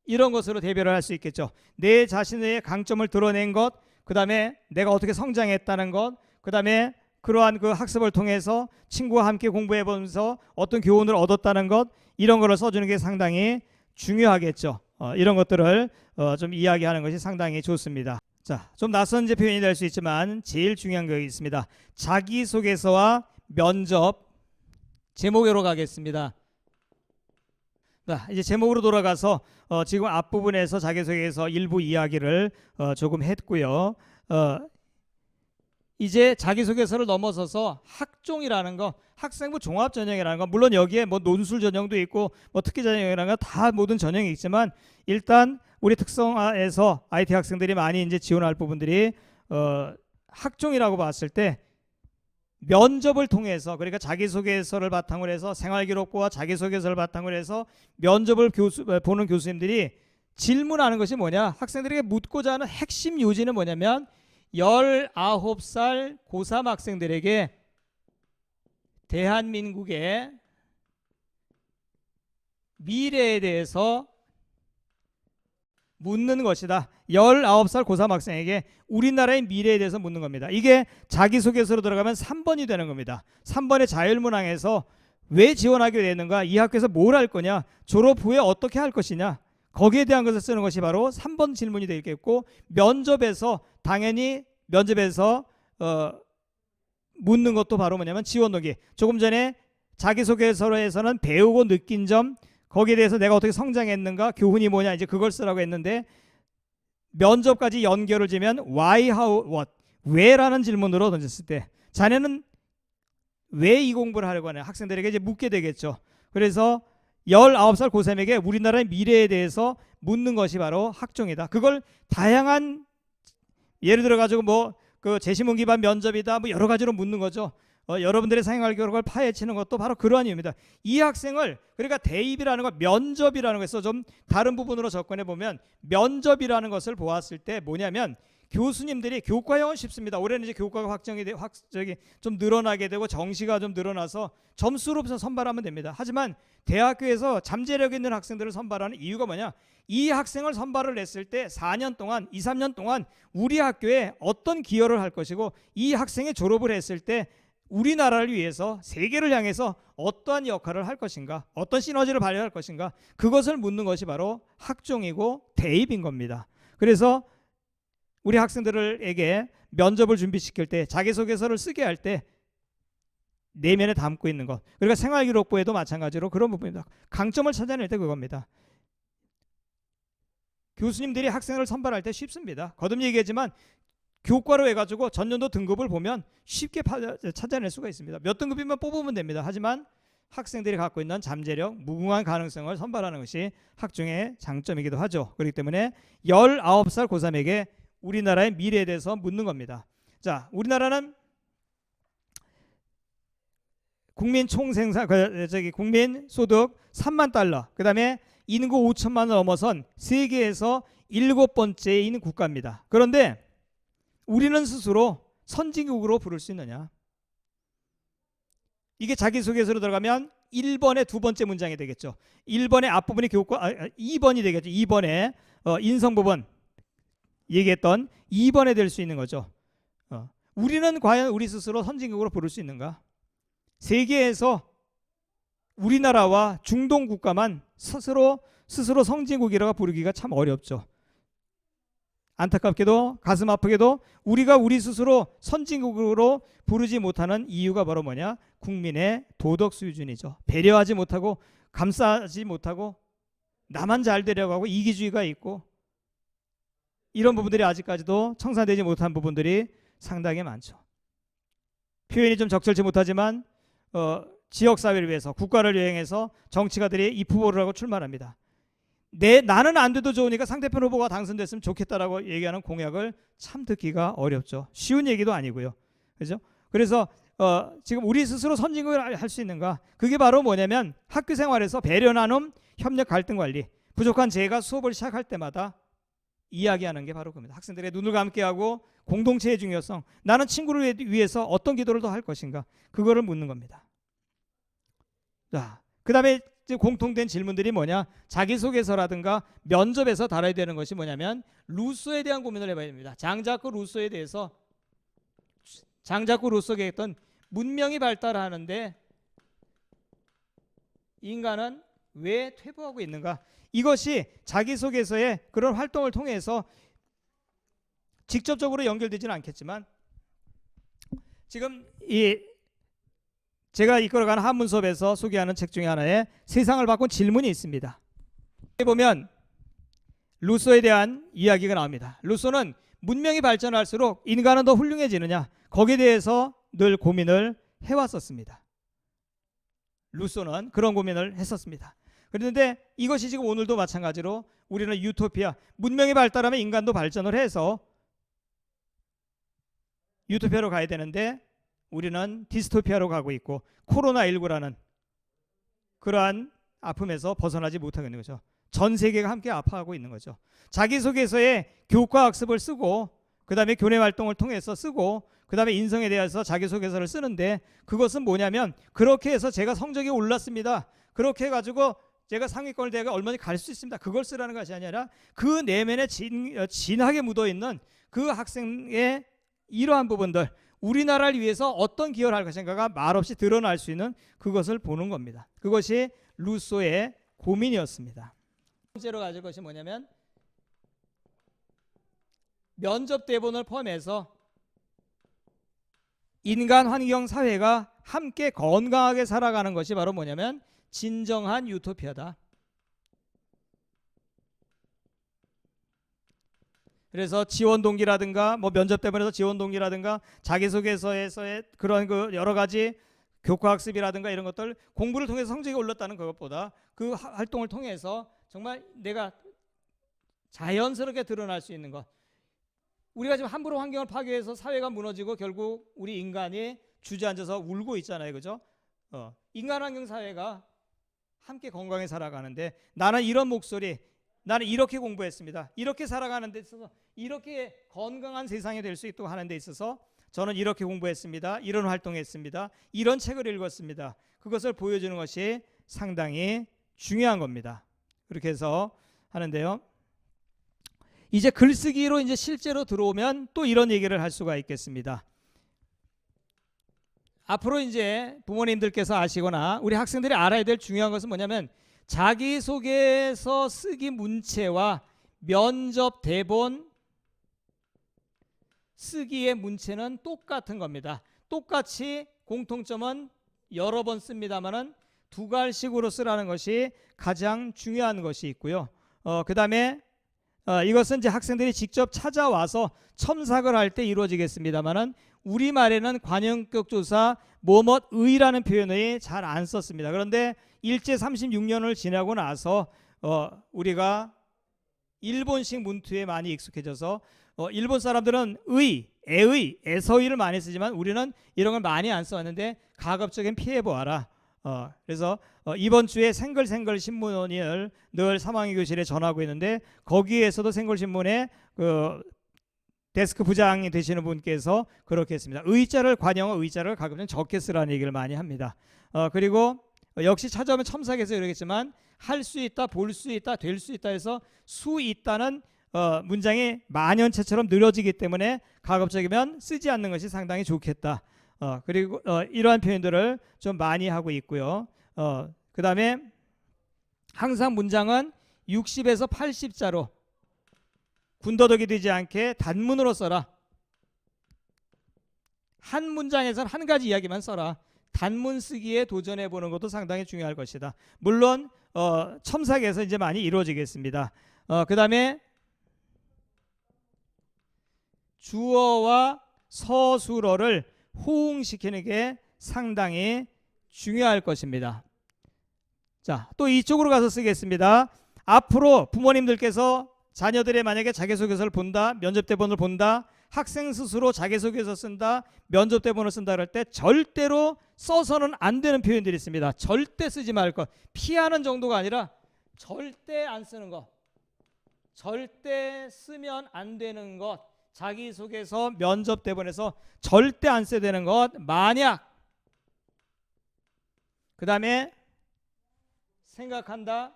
이런 것으로 대별을 할 수 있겠죠. 내 자신의 강점을 드러낸 것, 그 다음에 내가 어떻게 성장했다는 것, 그 다음에 그러한 그 학습을 통해서 친구와 함께 공부해보면서 어떤 교훈을 얻었다는 것, 이런 거를 써주는 게 상당히 중요하겠죠. 이런 것들을 좀 이야기하는 것이 상당히 좋습니다. 자, 좀 낯선 표현이 될 수 있지만 제일 중요한 게 있습니다. 자기소개서와 면접, 제목으로 가겠습니다. 자, 이제 제목으로 돌아가서 지금 앞부분에서 자기소개서 일부 이야기를 조금 했고요. 이제 자기소개서를 넘어서서 학종이라는 거, 학생부 종합전형이라는 거, 물론 여기에 뭐 논술 전형도 있고 뭐 특기 전형이라는 거 다 모든 전형이 있지만, 일단 우리 특성화에서 IT 학생들이 많이 이제 지원할 부분들이 학종이라고 봤을 때 면접을 통해서, 그러니까 자기소개서를 바탕으로 해서 생활기록부와 자기소개서를 바탕으로 해서 면접을 보는 교수님들이 질문하는 것이 뭐냐, 학생들에게 묻고자 하는 핵심 요지는 뭐냐면 19살 고3 학생들에게 대한민국의 미래에 대해서 묻는 것이다. 19살 고3 학생에게 우리나라의 미래에 대해서 묻는 겁니다. 이게 자기소개서로 들어가면 3번이 되는 겁니다. 3번의 자율문항에서 왜 지원하게 되는가, 이 학교에서 뭘 할 거냐, 졸업 후에 어떻게 할 것이냐, 거기에 대한 것을 쓰는 것이 바로 3번 질문이 되겠고, 면접에서 당연히 면접에서 묻는 것도 바로 뭐냐면 지원동기, 조금 전에 자기소개서에서는 배우고 느낀 점, 거기에 대해서 내가 어떻게 성장했는가, 교훈이 뭐냐, 이제 그걸 쓰라고 했는데, 면접까지 연결을 지면 why, how, what, 왜라는 질문으로 던졌을 때 자네는 왜 이 공부를 하려고 하냐, 학생들에게 이제 묻게 되겠죠. 그래서 19살 고3에게 우리나라의 미래에 대해서 묻는 것이 바로 학종이다. 그걸 다양한, 예를 들어 가지고 뭐 그 재시문 기반 면접이다, 뭐 여러 가지로 묻는 거죠. 여러분들의 생활 기록을 파헤치는 것도 바로 그러한 이유입니다. 이 학생을, 그러니까 대입이라는 것, 면접이라는 것에서 좀 다른 부분으로 접근해 보면, 면접이라는 것을 보았을 때 뭐냐면, 교수님들이, 교과형은 쉽습니다. 올해는 이제 교과가 확정이 좀 늘어나게 되고 정시가 좀 늘어나서 점수로 선발하면 됩니다. 하지만 대학교에서 잠재력 있는 학생들을 선발하는 이유가 뭐냐, 이 학생을 선발을 했을 때 4년 동안, 2, 3년 동안 우리 학교에 어떤 기여를 할 것이고, 이 학생이 졸업을 했을 때 우리나라를 위해서, 세계를 향해서 어떠한 역할을 할 것인가, 어떤 시너지를 발휘할 것인가, 그것을 묻는 것이 바로 학종이고 대입인 겁니다. 그래서 우리 학생들에게 면접을 준비시킬 때, 자기소개서를 쓰게 할 때 내면에 담고 있는 것, 그러니까 생활기록부에도 마찬가지로 그런 부분입니다. 강점을 찾아낼 때 그겁니다. 교수님들이 학생을 선발할 때 쉽습니다. 거듭 얘기하지만 교과로 해가지고 전년도 등급을 보면 쉽게 찾아낼 수가 있습니다. 몇 등급이면 뽑으면 됩니다. 하지만 학생들이 갖고 있는 잠재력, 무궁한 가능성을 선발하는 것이 학종의 장점이기도 하죠. 그렇기 때문에 19살 고3에게 우리나라의 미래에 대해서 묻는 겁니다. 자, 우리나라는 국민 총생산, 국민 소득 3만 달러, 그 다음에 인구 5천만을 넘어선 세계에서 7번째인 국가입니다. 그런데 우리는 스스로 선진국으로 부를 수 있느냐? 이게 자기소개서로 들어가면 1번의 두 번째 문장이 되겠죠. 1번의 앞부분이 교과 2번이 되겠죠. 2번의 인성 부분 얘기했던 2번에 될 수 있는 거죠. 우리는 과연 우리 스스로 선진국으로 부를 수 있는가? 세계에서 우리나라와 중동 국가만 스스로 선진국이라고 부르기가 참 어렵죠. 안타깝게도 가슴 아프게도 우리가 우리 스스로 선진국으로 부르지 못하는 이유가 바로 뭐냐? 국민의 도덕 수준이죠. 배려하지 못하고 감싸지 못하고 나만 잘 되려고 하고 이기주의가 있고 이런 부분들이 아직까지도 청산되지 못한 부분들이 상당히 많죠. 표현이 좀 적절치 못하지만 지역사회를 위해서 국가를 여행해서 정치가들이 입 후보를 하고 출마합니다. 나는 안 돼도 좋으니까 상대편 후보가 당선됐으면 좋겠다라고 얘기하는 공약을 참 듣기가 어렵죠. 쉬운 얘기도 아니고요. 그죠? 그래서 지금 우리 스스로 선진국을 할 수 있는가? 그게 바로 뭐냐면 학교 생활에서 배려 나눔, 협력 갈등 관리. 부족한 제가 수업을 시작할 때마다 이야기하는 게 바로 그겁니다. 학생들의 눈을 감게 하고 공동체의 중요성. 나는 친구를 위해서 어떤 기도를 더 할 것인가? 그거를 묻는 겁니다. 자, 그다음에 공통된 질문들이 뭐냐? 자기소개서라든가 면접에서 다뤄야 되는 것이 뭐냐면 루소에 대한 고민을 해봐야 됩니다. 장자크 루소에 대해서 장자크 루소가 했던 문명이 발달하는데 인간은 왜 퇴보하고 있는가? 이것이 자기소개서의 그런 활동을 통해서 직접적으로 연결되지는 않겠지만 지금 제가 이끌어가는 한문 수업에서 소개하는 책 중에 하나에 세상을 바꾼 질문이 있습니다. 여기 보면 루소에 대한 이야기가 나옵니다. 루소는 문명이 발전할수록 인간은 더 훌륭해지느냐 거기에 대해서 늘 고민을 해왔었습니다. 루소는 그런 고민을 했었습니다. 그런데 이것이 지금 오늘도 마찬가지로 우리는 유토피아 문명이 발달하면 인간도 발전을 해서 유토피아로 가야 되는데 우리는 디스토피아로 가고 있고 코로나19라는 그러한 아픔에서 벗어나지 못하고 있는 거죠. 전 세계가 함께 아파하고 있는 거죠. 자기소개서에 교과 학습을 쓰고 그 다음에 교내 활동을 통해서 쓰고 그 다음에 인성에 대해서 자기소개서를 쓰는데 그것은 뭐냐면 그렇게 해서 제가 성적이 올랐습니다. 그렇게 해가지고 제가 상위권을 대가 얼마든지 갈 수 있습니다. 그걸 쓰라는 것이 아니라 그 내면에 진하게 묻어있는 그 학생의 이러한 부분들 우리나라를 위해서 어떤 기여를 할 것인가가 말없이 드러날 수 있는 그것을 보는 겁니다. 그것이 루소의 고민이었습니다. 첫 번째로 가질 것이 뭐냐면 면접 대본을 포함해서 인간, 환경, 사회가 함께 건강하게 살아가는 것이 바로 뭐냐면 진정한 유토피아다. 그래서 지원 동기라든가 뭐 면접 대본에서 지원 동기라든가 자기소개서에서의 그런 그 여러 가지 교과 학습이라든가 이런 것들 공부를 통해서 성적이 올랐다는 그것보다 그 활동을 통해서 정말 내가 자연스럽게 드러날 수 있는 것. 우리가 지금 함부로 환경을 파괴해서 사회가 무너지고 결국 우리 인간이 주저앉아서 울고 있잖아요. 그죠? 인간 환경 사회가 함께 건강히 살아가는데 나는 이런 목소리 나는 이렇게 공부했습니다. 이렇게 살아가는 데 있어서 이렇게 건강한 세상이 될 수 있도록 하는 데 있어서 저는 이렇게 공부했습니다. 이런 활동했습니다. 이런 책을 읽었습니다. 그것을 보여주는 것이 상당히 중요한 겁니다. 그렇게 해서 하는데요. 이제 글쓰기로 이제 실제로 들어오면 또 이런 얘기를 할 수가 있겠습니다. 앞으로 이제 부모님들께서 아시거나 우리 학생들이 알아야 될 중요한 것은 뭐냐면 자기소개서 쓰기 문체와 면접 대본 쓰기의 문체는 똑같은 겁니다. 똑같이 공통점은 여러 번 씁니다만은 두 갈식으로 쓰라는 것이 가장 중요한 것이 있고요. 그 다음에 이것은 이제 학생들이 직접 찾아와서 첨삭을 할 때 이루어지겠습니다만은 우리말에는 관형격 조사 뭐뭇의라는 표현을 잘 안 썼습니다. 그런데 일제 36년을 지나고 나서 우리가 일본식 문투에 많이 익숙해져서 일본 사람들은 의, 애의, 애서의를 많이 쓰지만 우리는 이런 걸 많이 안 썼는데 가급적인 피해 보아라. 그래서 이번 주에 생글생글 신문을 늘 3학년 교실에 전하고 있는데 거기에서도 생글신문에 그 데스크 부장이 되시는 분께서 그렇게 했습니다. 의자를 관영어 의자를 가급적 적게 쓰라는 얘기를 많이 합니다. 그리고 역시 찾아오면 첨삭에서 이러겠지만 할 수 있다, 볼 수 있다, 될 수 있다 해서 수 있다는 문장이 만연체처럼 늘어지기 때문에 가급적이면 쓰지 않는 것이 상당히 좋겠다. 그리고 이러한 표현들을 좀 많이 하고 있고요. 그 다음에 항상 문장은 60에서 80자로 군더더기 되지 않게 단문으로 써라. 한 문장에서는 한 가지 이야기만 써라. 단문 쓰기에 도전해 보는 것도 상당히 중요할 것이다. 물론 첨삭에서 이제 많이 이루어지겠습니다. 그 다음에 주어와 서술어를 호응시키는 게 상당히 중요할 것입니다. 자, 또 이쪽으로 가서 쓰겠습니다. 앞으로 부모님들께서 자녀들의 만약에 자기소개서를 본다, 면접 대본을 본다, 학생 스스로 자기소개서 쓴다, 면접 대본을 쓴다 그럴 때 절대로 써서는 안 되는 표현들이 있습니다. 절대 쓰지 말 것. 피하는 정도가 아니라 절대 안 쓰는 것. 절대 쓰면 안 되는 것. 자기소개서, 면접 대본에서 절대 안 써야 되는 것. 만약 그 다음에 생각한다,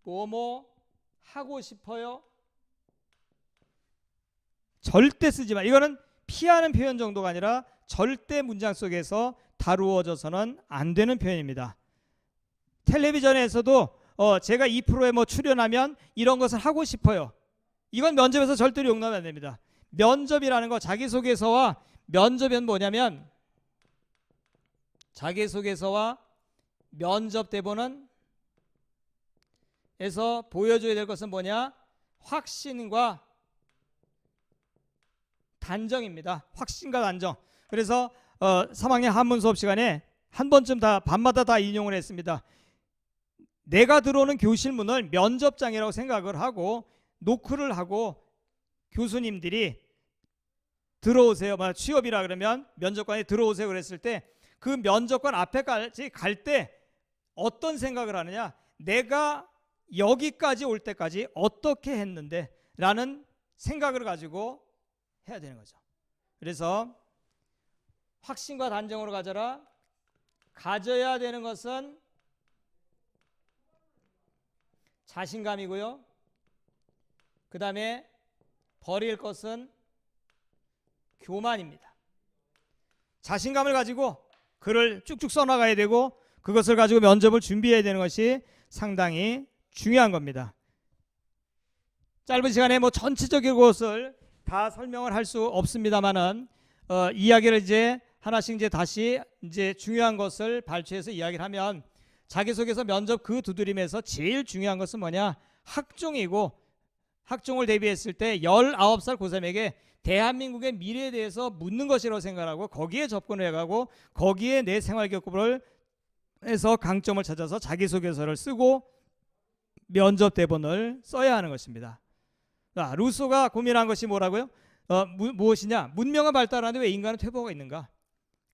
뭐뭐 하고 싶어요, 절대 쓰지 마. 이거는 피하는 표현 정도가 아니라 절대 문장 속에서 다루어져서는 안 되는 표현입니다. 텔레비전에서도 제가 이 프로에 뭐 출연하면 이런 것을 하고 싶어요. 이건 면접에서 절대로 용납이 안 됩니다. 면접이라는 거, 자기소개서와 면접은 뭐냐면 자기소개서와 면접 대본은 에서 보여줘야 될 것은 뭐냐? 확신과 단정입니다. 확신과 단정. 그래서 3학년 한문 수업 시간에 한 번쯤 다 밤마다 다 인용을 했습니다. 내가 들어오는 교실문을 면접장이라고 생각을 하고 노크를 하고 교수님들이 들어오세요. 취업이라 그러면 면접관이 들어오세요 그랬을 때 그 면접관 앞에까지 갈 때 어떤 생각을 하느냐? 내가 여기까지 올 때까지 어떻게 했는데 라는 생각을 가지고 해야 되는 거죠. 그래서 확신과 단정으로 가져라. 가져야 되는 것은 자신감이고요. 그 다음에 버릴 것은 교만입니다. 자신감을 가지고 글을 쭉쭉 써나가야 되고 그것을 가지고 면접을 준비해야 되는 것이 상당히 중요한 겁니다. 짧은 시간에 뭐 전체적인 것을 다 설명을 할 수 없습니다만은 이야기를 이제 하나씩 이제 다시 이제 중요한 것을 발췌해서 이야기를 하면 자기소개서 면접 그 두드림에서 제일 중요한 것은 뭐냐? 학종이고 학종을 대비했을 때 19살 고3에게 대한민국의 미래에 대해서 묻는 것이라고 생각하고 거기에 접근을 해가고 거기에 내 생활 겪음을 해서 강점을 찾아서 자기소개서를 쓰고 면접 대본을 써야 하는 것입니다. 루소가 고민한 것이 뭐라고요? 무엇이냐? 문명은 발달하는데 왜 인간은 퇴보가 있는가?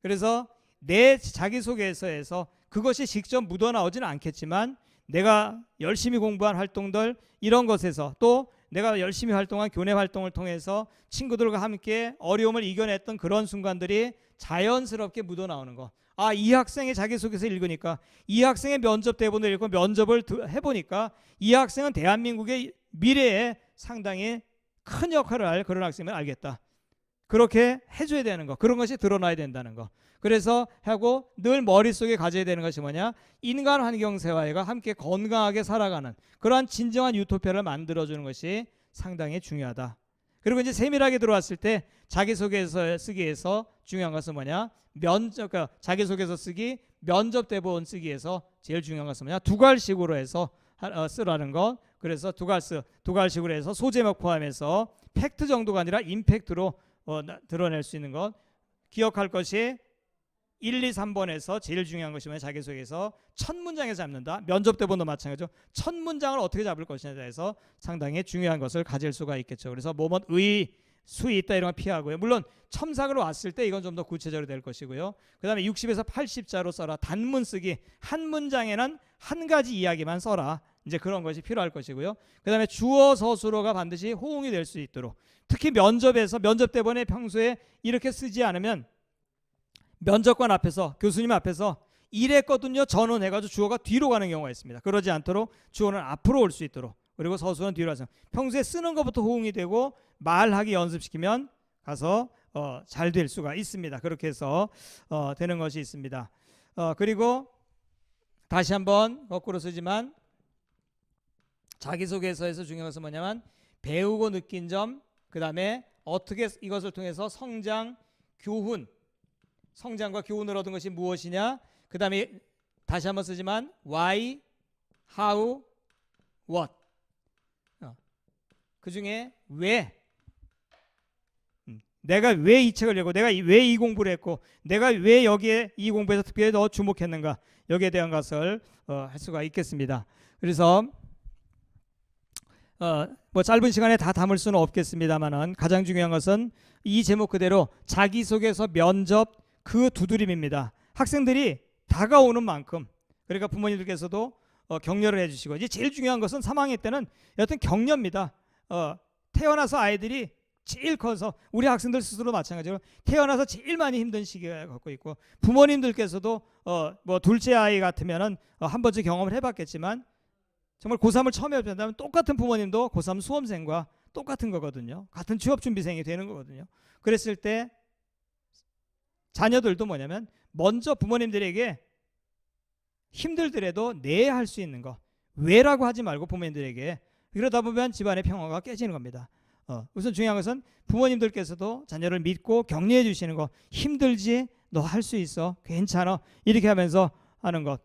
그래서 내 자기소개서에서 그것이 직접 묻어나오지는 않겠지만 내가 열심히 공부한 활동들 이런 것에서 또 내가 열심히 활동한 교내 활동을 통해서 친구들과 함께 어려움을 이겨냈던 그런 순간들이 자연스럽게 묻어나오는 것. 이 학생의 자기소개서 읽으니까 이 학생의 면접 대본을 읽고 면접을 해보니까 이 학생은 대한민국의 미래에 상당히 큰 역할을 할 그런 학생임을 알겠다. 그렇게 해줘야 되는 거. 그런 것이 드러나야 된다는 거. 그래서 하고 늘 머릿속에 가져야 되는 것이 뭐냐? 인간 환경생활과 함께 건강하게 살아가는 그러한 진정한 유토피아를 만들어주는 것이 상당히 중요하다. 그리고 이제 세밀하게 들어왔을 때 자기소개서 쓰기에서 중요한 것은 뭐냐? 그러니까 자기소개서 쓰기, 면접 대본 쓰기에서 제일 중요한 것은 뭐냐? 두괄식으로 해서 쓰라는 것. 그래서 두괄식으로 해서 소제목 포함해서 팩트 정도가 아니라 임팩트로 드러낼 수 있는 것. 기억할 것이 1, 2, 3번에서 제일 중요한 것이 뭐냐? 자기소개서 첫 문장에서 잡는다. 면접 대본도 마찬가지죠. 첫 문장을 어떻게 잡을 것이냐에 대해서 상당히 중요한 것을 가질 수가 있겠죠. 그래서 뭐뭐 수이 있다 이런 거 피하고요. 물론 첨삭으로 왔을 때 이건 좀 더 구체적으로 될 것이고요. 그 다음에 60에서 80자로 써라. 단문 쓰기. 한 문장에는 한 가지 이야기만 써라. 이제 그런 것이 필요할 것이고요. 그다음에 주어 서술어가 반드시 호응이 될 수 있도록, 특히 면접에서 면접 때문에 평소에 이렇게 쓰지 않으면 면접관 앞에서 교수님 앞에서 이랬거든요 전원해가지고 주어가 뒤로 가는 경우가 있습니다. 그러지 않도록 주어는 앞으로 올 수 있도록, 그리고 서술어는 뒤로 와서 평소에 쓰는 것부터 호응이 되고 말하기 연습시키면 가서 잘 될 수가 있습니다. 그렇게 해서 되는 것이 있습니다. 그리고 다시 한번 거꾸로 쓰지만 자기소개서에서 중요한 것은 뭐냐면 배우고 느낀 점, 그 다음에 어떻게 이것을 통해서 성장, 성장과 교훈을 얻은 것이 무엇이냐, 그 다음에 다시 한번 쓰지만 why, how, what, 그 중에 왜, 내가 왜 이 책을 읽고 내가 왜 이 공부를 했고 내가 왜 여기에 이 공부에서 특별히 더 주목했는가, 여기에 대한 것을 할 수가 있겠습니다. 그래서 뭐 짧은 시간에 다 담을 수는 없겠습니다만은 가장 중요한 것은 이 제목 그대로 자기소개서 면접 그 두드림입니다. 학생들이 다가오는 만큼, 그러니까 부모님들께서도 격려를 해주시고, 이제 제일 중요한 것은 3학년 때는 여튼 격려입니다. 태어나서 아이들이 제일 커서, 우리 학생들 스스로 마찬가지로 태어나서 제일 많이 힘든 시기를 갖고 있고, 부모님들께서도 뭐 둘째 아이 같으면은 한 번쯤 경험을 해봤겠지만 정말 고3을 처음 해본다면 똑같은 부모님도 고3 수험생과 똑같은 거거든요. 같은 취업준비생이 되는 거거든요. 그랬을 때 자녀들도 뭐냐면 먼저 부모님들에게 힘들더라도 네 할 수 있는 거, 왜라고 하지 말고 부모님들에게, 그러다 보면 집안의 평화가 깨지는 겁니다. 우선 중요한 것은 부모님들께서도 자녀를 믿고 격려해 주시는 거, 힘들지, 너 할 수 있어, 괜찮아, 이렇게 하면서 하는 것.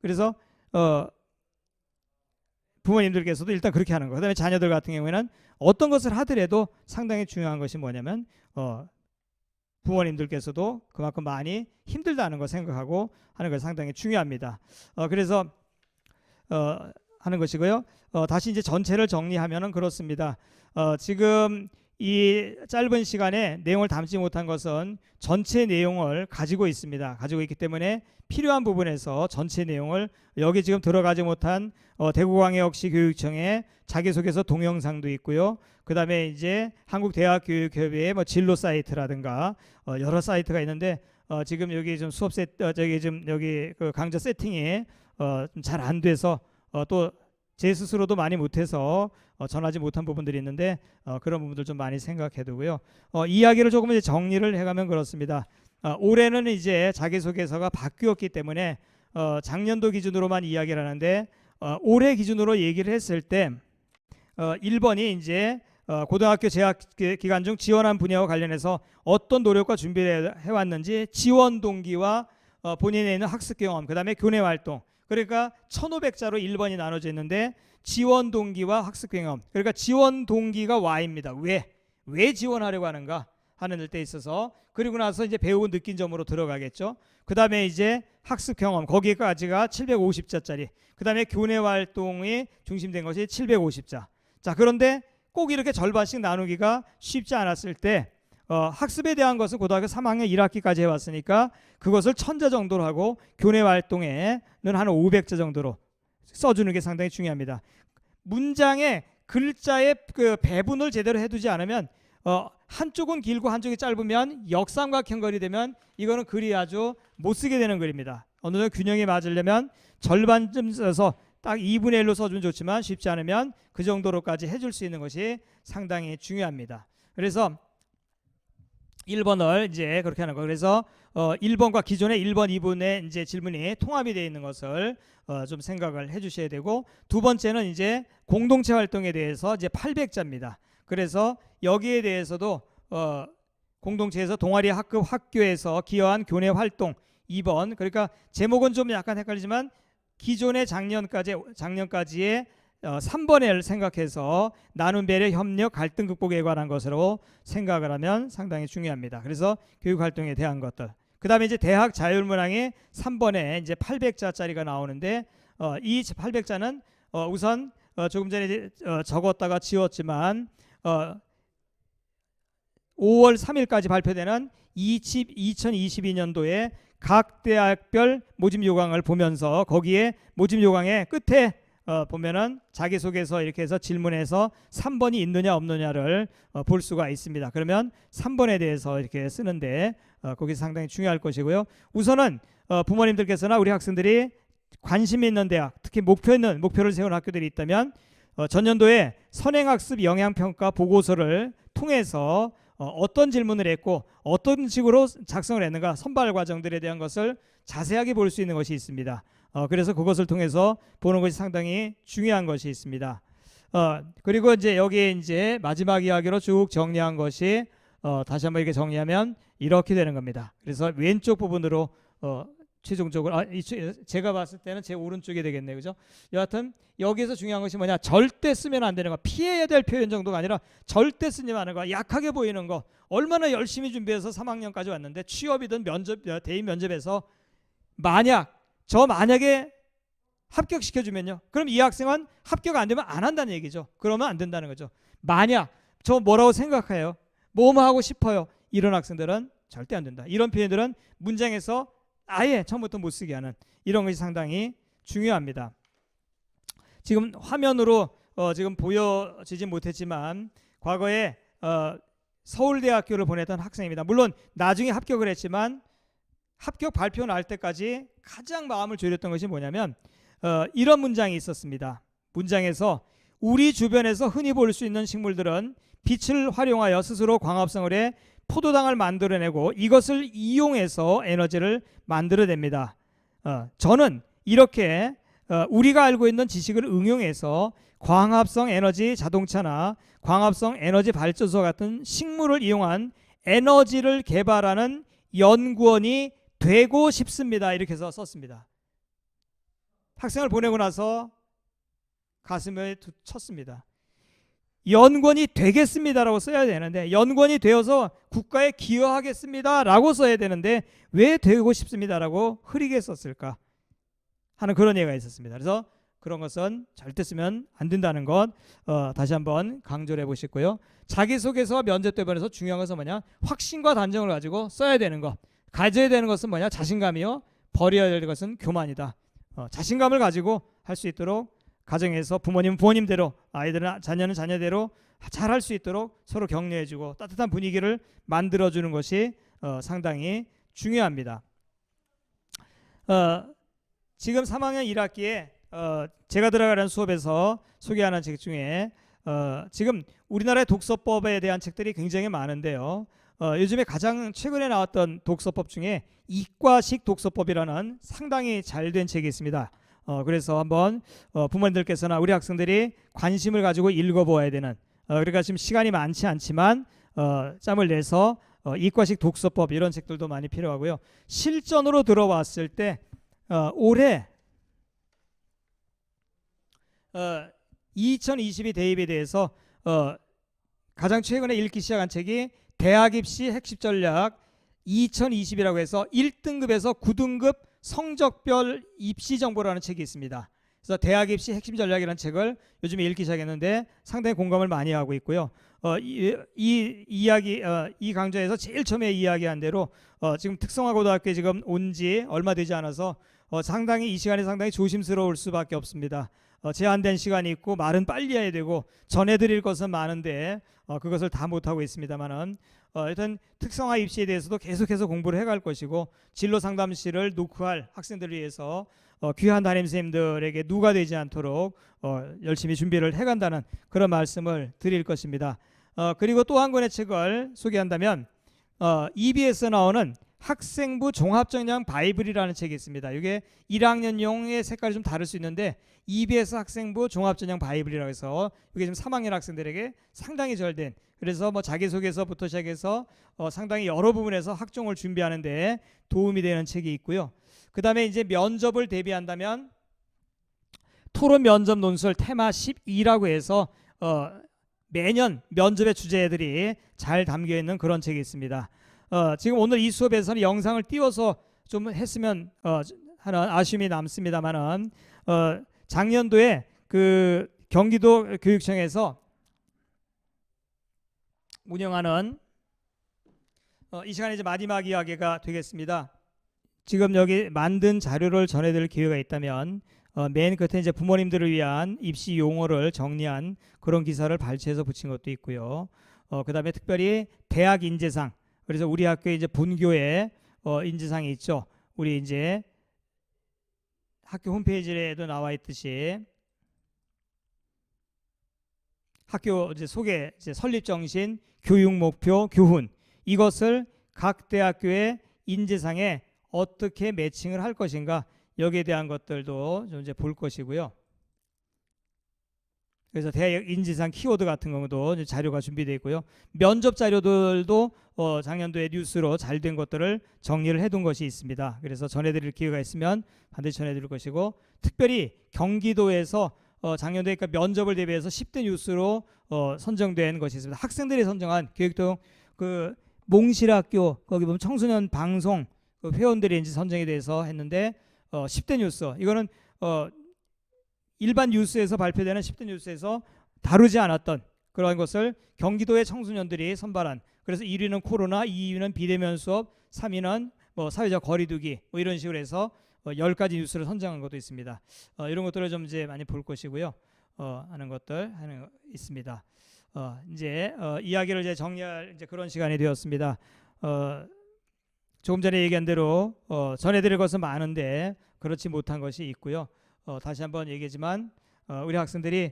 그래서 부모님들께서도 일단 그렇게 하는 거. 그다음에 자녀들 같은 경우에는 어떤 것을 하더라도 상당히 중요한 것이 뭐냐면 부모님들께서도 그만큼 많이 힘들다는 걸 생각하고 하는 것 상당히 중요합니다. 그래서 하는 것이고요. 다시 이제 전체를 정리하면은 그렇습니다. 지금 이 짧은 시간에 내용을 담지 못한 것은 전체 내용을 가지고 있습니다. 가지고 있기 때문에 필요한 부분에서 전체 내용을, 여기 지금 들어가지 못한 대구광역시 교육청의 자기소개서 동영상도 있고요. 그 다음에 이제 한국대학교육협의회 뭐 진로 사이트라든가 여러 사이트가 있는데 지금 여기 좀 수업 저기 좀 여기 그 강좌 세팅이 잘 안 돼서 또 제 스스로도 많이 못해서 전하지 못한 부분들이 있는데 그런 부분들 좀 많이 생각해 두고요. 이야기를 조금 이제 정리를 해가면 그렇습니다. 올해는 이제 자기소개서가 바뀌었기 때문에 작년도 기준으로만 이야기를 하는데 올해 기준으로 얘기를 했을 때 1번이 이제 고등학교 재학 기간 중 지원한 분야와 관련해서 어떤 노력과 준비를 해왔는지, 지원 동기와 본인에 있는 학습 경험, 그 다음에 교내 활동, 그러니까 1500자로 1번이 나눠져 있는데 지원 동기와 학습 경험, 그러니까 지원 동기가 Y입니다. 왜 지원하려고 하는가 하는 데 있어서, 그리고 나서 이제 배우고 느낀 점으로 들어가겠죠. 그 다음에 이제 학습 경험, 거기까지가 750자짜리, 그 다음에 교내 활동이 중심된 것이 750자. 자, 그런데 꼭 이렇게 절반씩 나누기가 쉽지 않았을 때 학습에 대한 것은 고등학교 3학년 1학기까지 해왔으니까 그것을 1000자 정도로 하고 교내 활동에는 한 500자 정도로 써주는 게 상당히 중요합니다. 문장의 글자의 그 배분을 제대로 해두지 않으면 한쪽은 길고 한쪽이 짧으면 역삼각형글이 되면 이거는 글이 아주 못 쓰게 되는 글입니다. 어느 정도 균형이 맞으려면 절반쯤 써서 딱 2분의 1로 써주면 좋지만 쉽지 않으면 그 정도로까지 해줄 수 있는 것이 상당히 중요합니다. 그래서 1번을 이제 그렇게 하는 거. 그래서 1번과 기존의 1번, 2번의 이제 질문이 통합이 되어 있는 것을 좀 생각을 해주셔야 되고, 두 번째는 이제 공동체 활동에 대해서 이제 800자입니다. 그래서 여기에 대해서도 공동체에서 동아리 학급 학교에서 기여한 교내 활동 2번, 그러니까 제목은 좀 약간 헷갈리지만 기존의 작년까지의 3번을 생각해서 나눔 배려 협력 갈등 극복에 관한 것으로 생각을 하면 상당히 중요합니다. 그래서 교육 활동에 대한 것들. 그다음에 이제 대학 자율문항에 3번에 이제 800자짜리가 나오는데 이 800자는 우선 조금 전에 적었다가 지웠지만 5월 3일까지 발표되는 2022년도에 각 대학별 모집 요강을 보면서 거기에 모집 요강의 끝에 보면은 자기소개서 이렇게 해서 질문에서 3번이 있느냐 없느냐를 볼 수가 있습니다. 그러면 3번에 대해서 이렇게 쓰는데 거기서 상당히 중요할 것이고요. 우선은 부모님들께서나 우리 학생들이 관심이 있는 대학, 특히 목표를 세운 학교들이 있다면 전년도에 선행학습 영향평가 보고서를 통해서 어떤 질문을 했고 어떤 식으로 작성을 했는가, 선발 과정들에 대한 것을 자세하게 볼 수 있는 것이 있습니다. 그래서 그것을 통해서 보는 것이 상당히 중요한 것이 있습니다. 그리고 이제 여기에 이제 마지막 이야기로 쭉 정리한 것이 다시 한번 이렇게 정리하면 이렇게 되는 겁니다. 그래서 왼쪽 부분으로 최종적으로 제가 봤을 때는 제 오른쪽이 되겠네요, 그죠? 여하튼 여기서 중요한 것이 뭐냐, 절대 쓰면 안 되는 거, 피해야 될 표현 정도가 아니라 절대 쓰지 않는 거, 약하게 보이는 거. 얼마나 열심히 준비해서 3학년까지 왔는데 취업이든 대입 면접에서 만약에 합격시켜주면요, 그럼 이 학생은 합격 안 되면 안 한다는 얘기죠. 그러면 안 된다는 거죠. 만약 저 뭐라고 생각해요, 뭐뭐 하고 싶어요, 이런 학생들은 절대 안 된다. 이런 표현들은 문장에서 아예 처음부터 못 쓰게 하는, 이런 것이 상당히 중요합니다. 지금 화면으로 지금 보여지지 못했지만 과거에 서울대학교를 보냈던 학생입니다. 물론 나중에 합격을 했지만 합격 발표 날 때까지 가장 마음을 졸였던 것이 뭐냐면 이런 문장이 있었습니다. 문장에서 우리 주변에서 흔히 볼 수 있는 식물들은 빛을 활용하여 스스로 광합성을 해 포도당을 만들어내고 이것을 이용해서 에너지를 만들어냅니다. 저는 이렇게 우리가 알고 있는 지식을 응용해서 광합성 에너지 자동차나 광합성 에너지 발전소 같은 식물을 이용한 에너지를 개발하는 연구원이 되고 싶습니다. 이렇게 해서 썼습니다. 학생을 보내고 나서 가슴에 쳤습니다. 연구원이 되겠습니다라고 써야 되는데, 연구원이 되어서 국가에 기여하겠습니다라고 써야 되는데 왜 되고 싶습니다라고 흐리게 썼을까 하는 그런 얘기가 있었습니다. 그래서 그런 것은 절대 쓰면 안 된다는 것 다시 한번 강조를 해보시고요. 자기소개서 면접 대본에서 중요한 것은 뭐냐, 확신과 단정을 가지고 써야 되는 것. 가져야 되는 것은 뭐냐, 자신감이요. 버려야 될 것은 교만이다. 자신감을 가지고 할 수 있도록 가정에서 부모님은 부모님대로, 아이들은 자녀는 자녀대로 잘할 수 있도록 서로 격려해주고 따뜻한 분위기를 만들어주는 것이 상당히 중요합니다. 지금 3학년 1학기에 제가 들어가는 수업에서 소개하는 책 중에 지금 우리나라의 독서법에 대한 책들이 굉장히 많은데요. 요즘에 가장 최근에 나왔던 독서법 중에 이과식 독서법이라는 상당히 잘된 책이 있습니다. 그래서 한번 부모님들께서나 우리 학생들이 관심을 가지고 읽어보아야 되는, 그러니까 지금 시간이 많지 않지만 짬을 내서 이과식 독서법 이런 책들도 많이 필요하고요. 실전으로 들어왔을 때 올해 2022 대입에 대해서 가장 최근에 읽기 시작한 책이 대학 입시 핵심 전략 2020이라고 해서 1등급에서 9등급 성적별 입시 정보라는 책이 있습니다. 그래서 대학 입시 핵심 전략이라는 책을 요즘에 읽기 시작했는데 상당히 공감을 많이 하고 있고요. 이 강좌에서 제일 처음에 이야기한 대로 지금 특성화고등학교에 지금 온 지 얼마 되지 않아서 상당히 이 시간이 상당히 조심스러울 수밖에 없습니다. 제한된 시간이 있고 말은 빨리 해야 되고 전해드릴 것은 많은데 그것을 다 못하고 있습니다만은 일단 특성화 입시에 대해서도 계속해서 공부를 해갈 것이고, 진로 상담실을 노크할 학생들을 위해서 귀한 담임선생님들에게 누가 되지 않도록 열심히 준비를 해간다는 그런 말씀을 드릴 것입니다. 그리고 또 한 권의 책을 소개한다면 EBS에 나오는 학생부 종합전형 바이블이라는 책이 있습니다. 이게 1학년용의 색깔이 좀 다를 수 있는데 EBS 학생부 종합전형 바이블이라고 해서 이게 지금 3학년 학생들에게 상당히 잘 된, 그래서 뭐 자기소개서부터 시작해서 상당히 여러 부분에서 학종을 준비하는 데 도움이 되는 책이 있고요. 그 다음에 이제 면접을 대비한다면 토론 면접 논술 테마 12라고 해서 매년 면접의 주제들이 잘 담겨있는 그런 책이 있습니다. 지금 오늘 이 수업에서는 영상을 띄워서 좀 했으면 하는 아쉬움이 남습니다만은 작년도에 그 경기도 교육청에서 운영하는 이 시간에 이제 마지막 이야기가 되겠습니다. 지금 여기 만든 자료를 전해드릴 기회가 있다면 맨 끝에 이제 부모님들을 위한 입시 용어를 정리한 그런 기사를 발췌해서 붙인 것도 있고요. 그다음에 특별히 대학 인재상, 그래서 우리 학교에 이제 본교에 인재상이 있죠. 우리 이제 학교 홈페이지에도 나와 있듯이 학교 이제 소개, 이제 설립 정신, 교육 목표, 교훈, 이것을 각 대학교의 인재상에 어떻게 매칭을 할 것인가, 여기에 대한 것들도 좀 이제 볼 것이고요. 그래서 대학 인재상 키워드 같은 경우도 자료가 준비되어 있고요. 면접 자료들도 작년도에 뉴스로 잘 된 것들을 정리를 해둔 것이 있습니다. 그래서 전해드릴 기회가 있으면 반드시 전해드릴 것이고, 특별히 경기도에서 작년도에 그러니까 면접을 대비해서 10대 뉴스로 선정된 것이 있습니다. 학생들이 선정한 교육동 그 몽실학교 거기 보면 청소년 방송 그 회원들이 이제 선정이 돼서 했는데 10대 뉴스, 이거는 일반 뉴스에서 발표되는 10대 뉴스에서 다루지 않았던 그런 것을 경기도의 청소년들이 선발한, 그래서 1위는 코로나, 2위는 비대면 수업, 3위는 뭐 사회적 거리두기, 뭐 이런 식으로 해서 10가지 뉴스를 선정한 것도 있습니다. 이런 것들을 좀 이제 많이 볼 것이고요. 하는 것들 있습니다. 이제 이야기를 이제 정리할 이제 그런 시간이 되었습니다. 조금 전에 얘기한 대로 전해드릴 것은 많은데 그렇지 못한 것이 있고요. 다시 한번 얘기하지만 우리 학생들이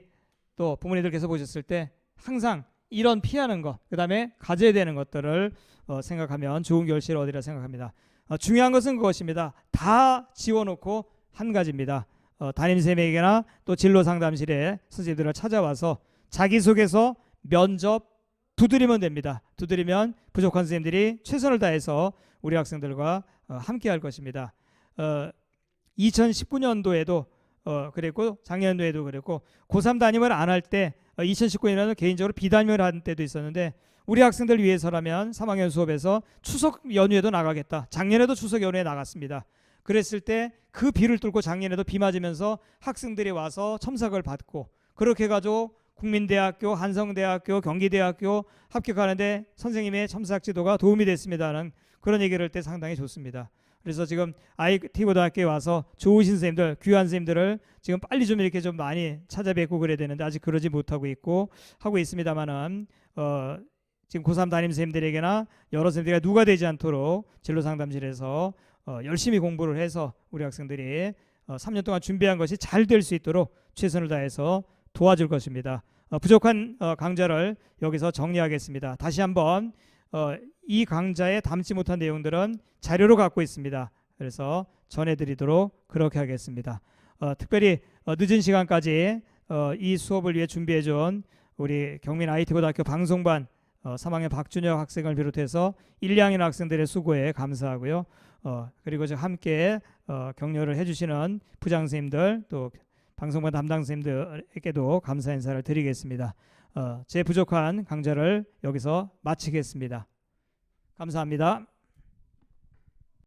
또 부모님들께서 보셨을 때 항상 이런 피하는 것, 그 다음에 가져야 되는 것들을 생각하면 좋은 결실을 얻으리라 생각합니다. 중요한 것은 그것입니다. 다 지워놓고 한 가지입니다. 담임쌤에게나 또 진로상담실에 선생님들을 찾아와서 자기소개서, 면접 두드리면 됩니다. 두드리면 부족한 선생님들이 최선을 다해서 우리 학생들과 함께 할 것입니다. 2019년도에도 그랬고 작년도에도 그랬고 고3 담임을 안 할 때 2019년에는 개인적으로 비담임을 한 때도 있었는데, 우리 학생들 위해서라면 3학년 수업에서 추석 연휴에도 나가겠다. 작년에도 추석 연휴에 나갔습니다. 그랬을 때 그 비를 뚫고 작년에도 비 맞으면서 학생들이 와서 첨삭을 받고, 그렇게 해가지고 국민대학교, 한성대학교, 경기대학교 합격하는데 선생님의 첨삭 지도가 도움이 됐습니다는 그런 얘기를 할 때 상당히 좋습니다. 그래서 지금 IT 고등학교에 와서 좋으신 선생님들, 귀한 선생님들을 지금 빨리 좀 이렇게 좀 많이 찾아뵙고 그래야 되는데 아직 그러지 못하고 있고 하고 있습니다만은 지금 고3 담임 선생님들에게나 여러 선생님들이 누가 되지 않도록 진로상담실에서 열심히 공부를 해서 우리 학생들이 3년 동안 준비한 것이 잘 될 수 있도록 최선을 다해서 도와줄 것입니다. 부족한 강좌를 여기서 정리하겠습니다. 다시 한번 이 강좌에 담지 못한 내용들은 자료로 갖고 있습니다. 그래서 전해드리도록 그렇게 하겠습니다. 특별히 늦은 시간까지 이 수업을 위해 준비해준 우리 경민 IT고등학교 방송반 3학년 박준혁 학생을 비롯해서 1, 2학년 학생들의 수고에 감사하고요. 그리고 함께 격려를 해주시는 부장 선생님들, 또 방송반 담당 선생님들에게도 감사 인사를 드리겠습니다. 제 부족한 강좌를 여기서 마치겠습니다. 감사합니다.